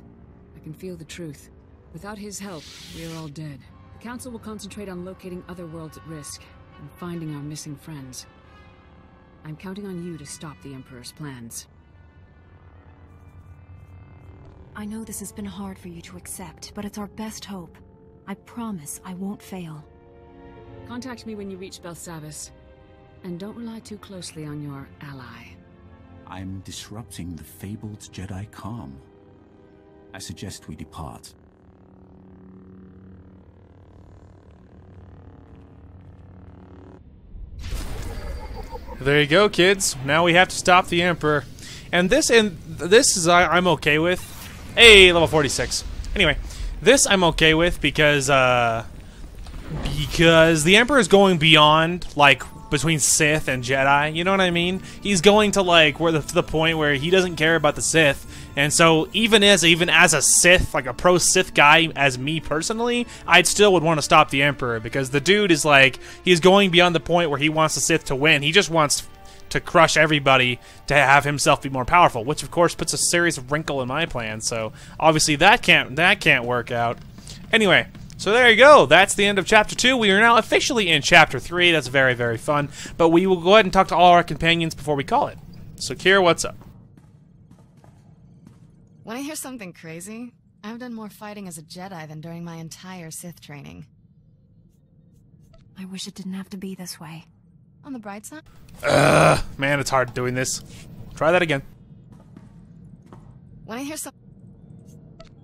I can feel the truth. Without his help, we are all dead. The Council will concentrate on locating other worlds at risk, and finding our missing friends. I'm counting on you to stop the Emperor's plans. I know this has been hard for you to accept, but it's our best hope. I promise I won't fail. Contact me when you reach Belsavis. And don't rely too closely on your ally. I'm disrupting the fabled Jedi calm. I suggest we depart. There you go, kids. Now we have to stop the Emperor. And this is I'm okay with. Hey, level 46. Anyway, this I'm okay with because the Emperor is going beyond, like, between Sith and Jedi. You know what I mean? He's going to, like, to the point where he doesn't care about the Sith And so even as a Sith, like a pro Sith guy, as me personally, I'd still would want to stop the Emperor, because the dude is like, he's going beyond the point where he wants the Sith to win. He just wants to crush everybody to have himself be more powerful, which of course puts a serious wrinkle in my plan. So obviously that can't work out. Anyway, so there you go. That's the end of Chapter 2. We are now officially in Chapter 3. That's very, very fun. But we will go ahead and talk to all our companions before we call it. So Kira, what's up? Want to hear something crazy? I've done more fighting as a Jedi than during my entire Sith training. I wish it didn't have to be this way. On the bright side? Man, it's hard doing this. Try that again. Want to hear some...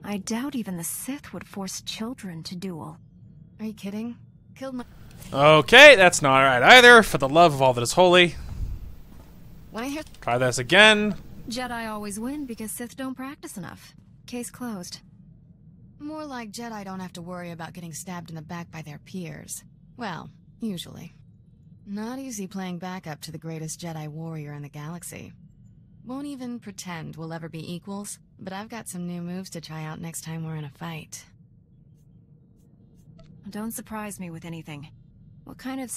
I doubt even the Sith would force children to duel. Are you kidding? Killed my... Okay, that's not right either. For the love of all that is holy. Want to hear... Try this again. Jedi always win because Sith don't practice enough. Case closed. More like Jedi don't have to worry about getting stabbed in the back by their peers. Well, usually. Not easy playing backup to the greatest Jedi warrior in the galaxy. Won't even pretend we'll ever be equals, but I've got some new moves to try out next time we're in a fight. Don't surprise me with anything. What kind of...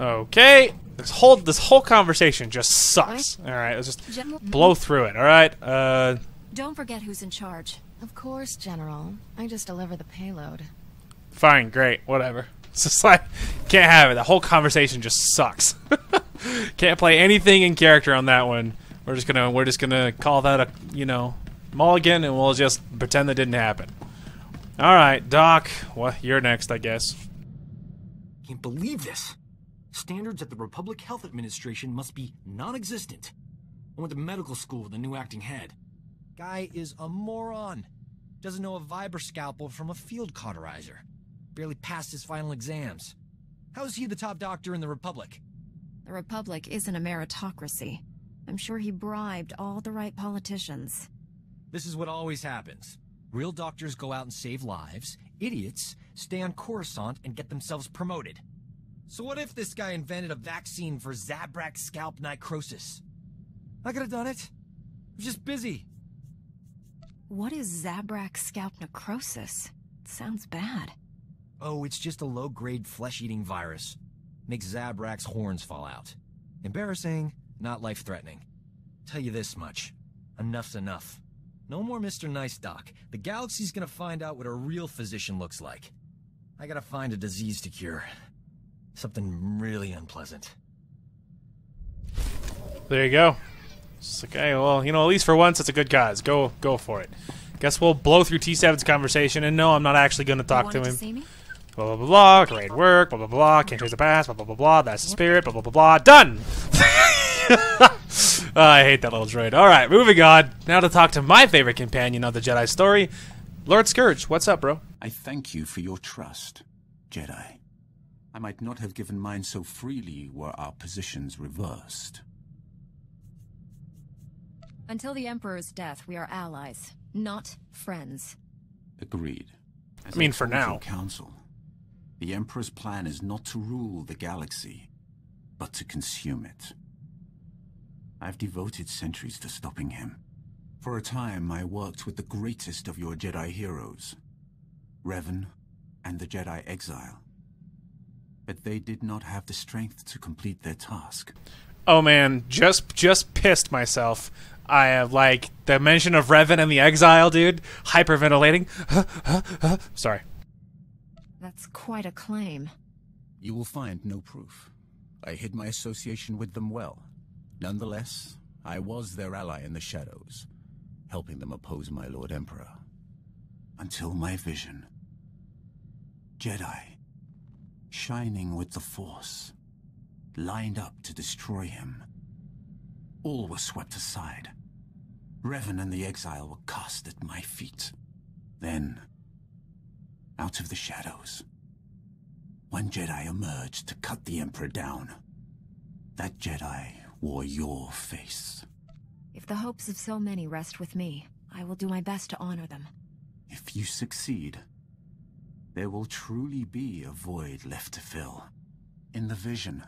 Okay, this whole conversation just sucks. All right, let's just blow through it. All right. Don't forget who's in charge. Of course, General. I just deliver the payload. Fine, great, whatever. It's just like, can't have it. The whole conversation just sucks. Can't play anything in character on that one. We're just gonna call that a mulligan, and we'll just pretend that didn't happen. All right, Doc. Well, you're next, I guess. Can't believe this. Standards at the Republic Health Administration must be non-existent. I went to medical school with a new acting head. Guy is a moron. Doesn't know a vibra scalpel from a field cauterizer. Barely passed his final exams. How is he the top doctor in the Republic? The Republic isn't a meritocracy. I'm sure he bribed all the right politicians. This is what always happens. Real doctors go out and save lives. Idiots stay on Coruscant and get themselves promoted. So what if this guy invented a vaccine for Zabrak scalp necrosis? I could have done it. I was just busy. What is Zabrak scalp necrosis? It sounds bad. Oh, it's just a low-grade flesh-eating virus. Makes Zabrak's horns fall out. Embarrassing, not life-threatening. Tell you this much. Enough's enough. No more Mr. Nice Doc. The galaxy's gonna find out what a real physician looks like. I gotta find a disease to cure. Something really unpleasant. There you go. It's okay, well, at least for once, it's a good cause. Go for it. Guess we'll blow through T7's conversation, and no, I'm not actually going to talk to him. See me? Blah, blah, blah, blah. Great work. Blah, blah, blah. Can't trace the past. Blah, blah, blah, blah. That's the spirit. Blah, blah, blah, blah. Done! I hate that little droid. Alright, moving on. Now to talk to my favorite companion of the Jedi story, Lord Scourge. What's up, bro? I thank you for your trust, Jedi. I might not have given mine so freely were our positions reversed. Until the Emperor's death, we are allies, not friends. Agreed. As I mean, I for told now. your Council, the Emperor's plan is not to rule the galaxy, but to consume it. I've devoted centuries to stopping him. For a time, I worked with the greatest of your Jedi heroes, Revan and the Jedi Exile. But they did not have the strength to complete their task. Oh man, just pissed myself. I have, the mention of Revan and the Exile, dude. Hyperventilating. Sorry. That's quite a claim. You will find no proof. I hid my association with them well. Nonetheless, I was their ally in the shadows, helping them oppose my Lord Emperor. Until my vision. Jedi, shining with the Force, lined up to destroy him. All was swept aside. Revan and the Exile were cast at my feet. Then, out of the shadows, one Jedi emerged to cut the Emperor down. That Jedi wore your face. If the hopes of so many rest with me, I will do my best to honor them. If you succeed, there will truly be a void left to fill. In the vision,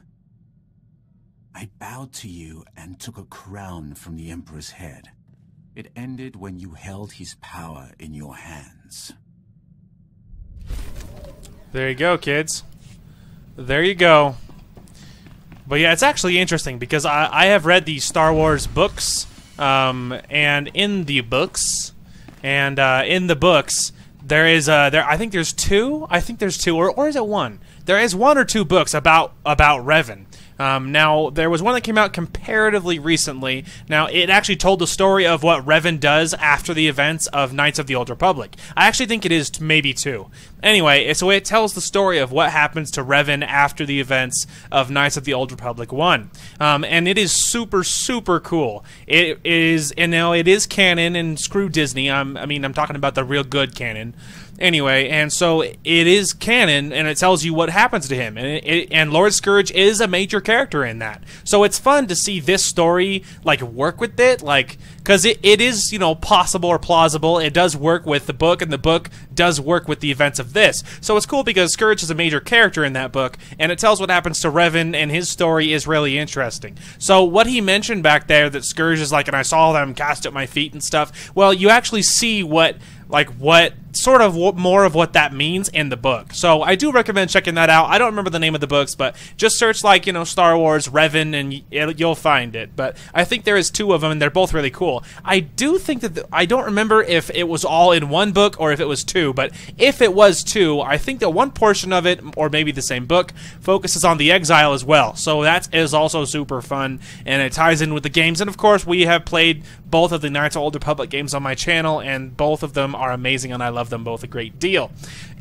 I bowed to you and took a crown from the Emperor's head. It ended when you held his power in your hands. There you go, kids. There you go. But yeah, it's actually interesting because I have read the Star Wars books, and in the books, there is I think there's two. I think there's two, or is it one? There is one or two books about Revan. Now, there was one that came out comparatively recently. Now, it actually told the story of what Revan does after the events of Knights of the Old Republic. I actually think it is maybe two. Anyway, so it tells the story of what happens to Revan after the events of Knights of the Old Republic 1. And it is super, super cool. It is, and now it is canon, and screw Disney. I'm talking about the real good canon. Anyway, and so it is canon, and it tells you what happens to him, and Lord Scourge is a major character in that. So it's fun to see this story like work with it, like because it is, you know, possible or plausible. It does work with the book, and the book does work with the events of this. So it's cool because Scourge is a major character in that book, and it tells what happens to Revan, and his story is really interesting. So what he mentioned back there, that Scourge is like, and I saw them cast at my feet and stuff. Well, you actually see what sort of more of what that means in the book. So I do recommend checking that out. I don't remember the name of the books, but just search, like, you know, Star Wars Revan, and you'll find it. But I think there is two of them, and they're both really cool. I do think that I don't remember if it was all in one book or if it was two, but if it was two, I think that one portion of it, or maybe the same book, focuses on the exile as well. So that is also super fun, and it ties in with the games. And of course, we have played both of the Knights of the Old Republic games on my channel, and both of them are amazing, and I love them both a great deal.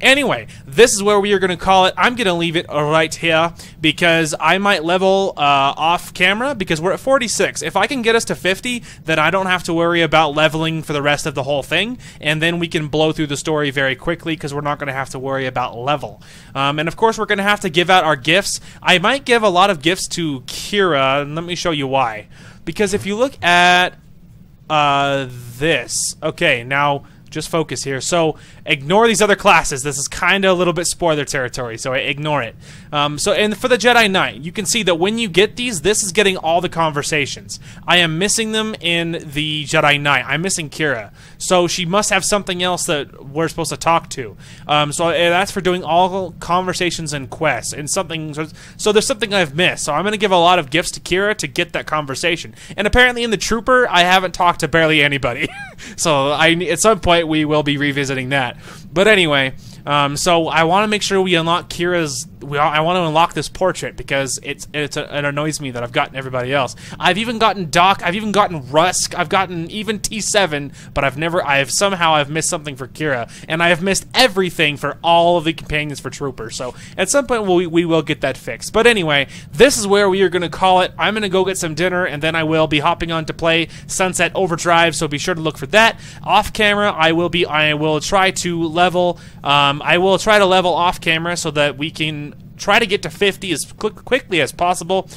Anyway, this is where we are going to call it. I'm going to leave it right here because I might level off camera because we're at 46. If I can get us to 50, then I don't have to worry about leveling for the rest of the whole thing, and then we can blow through the story very quickly because we're not going to have to worry about level. And of course, we're going to have to give out our gifts. I might give a lot of gifts to Kira, and let me show you why. Because if you look at this, okay, now just focus here. So ignore these other classes. This is kind of a little bit spoiler territory, so ignore it. And for the Jedi Knight, you can see that when you get these, this is getting all the conversations. I am missing them in the Jedi Knight. I'm missing Kira. So she must have something else that we're supposed to talk to. So that's for doing all conversations and quests. And something. So there's something I've missed. So I'm going to give a lot of gifts to Kira to get that conversation. And apparently in the Trooper, I haven't talked to barely anybody. So at some point, we will be revisiting that. But anyway, so I want to make sure we unlock Kira's. I want to unlock this portrait because it annoys me that I've gotten everybody else. I've even gotten Doc. I've even gotten Rusk. I've gotten even T7, but I've missed something for Kira, and I have missed everything for all of the companions for Trooper. So at some point we will get that fixed. But anyway, this is where we are going to call it. I'm going to go get some dinner, and then I will be hopping on to play Sunset Overdrive. So be sure to look for that. Off camera, I will try to level. I will try to level off camera so that we can try to get to 50 as quickly as possible,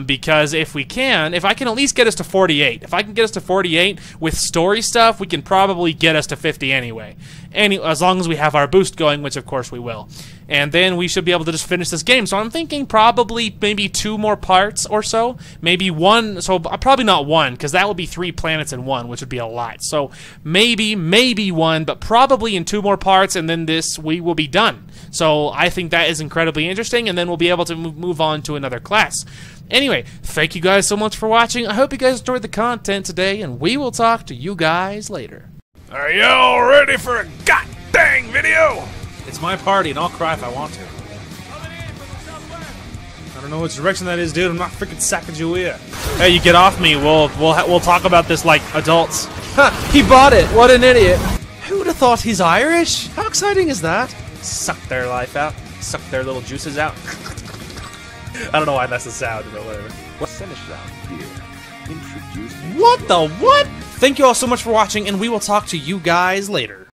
because if I can at least get us to 48. If I can get us to 48 with story stuff, we can probably get us to 50 anyway. As long as we have our boost going, which of course we will. And then we should be able to just finish this game. So I'm thinking probably maybe 2 more parts or so. Maybe 1, so probably not 1, because that would be 3 planets in 1, which would be a lot. So maybe 1, but probably in 2 more parts, and then we will be done. So I think that is incredibly interesting, and then we'll be able to move on to another class. Anyway, thank you guys so much for watching. I hope you guys enjoyed the content today, and we will talk to you guys later. Are y'all ready for a god-dang video? It's my party, and I'll cry if I want to. I don't know which direction that is, dude. I'm not freaking Sacagawea. Hey, you get off me. We'll talk about this like adults. Ha! He bought it. What an idiot. Who'd have thought he's Irish? How exciting is that? Suck their life out. Suck their little juices out. I don't know why that's the sound, but whatever. Finish round here. Introduce me. What the what? Thank you all so much for watching, and we will talk to you guys later.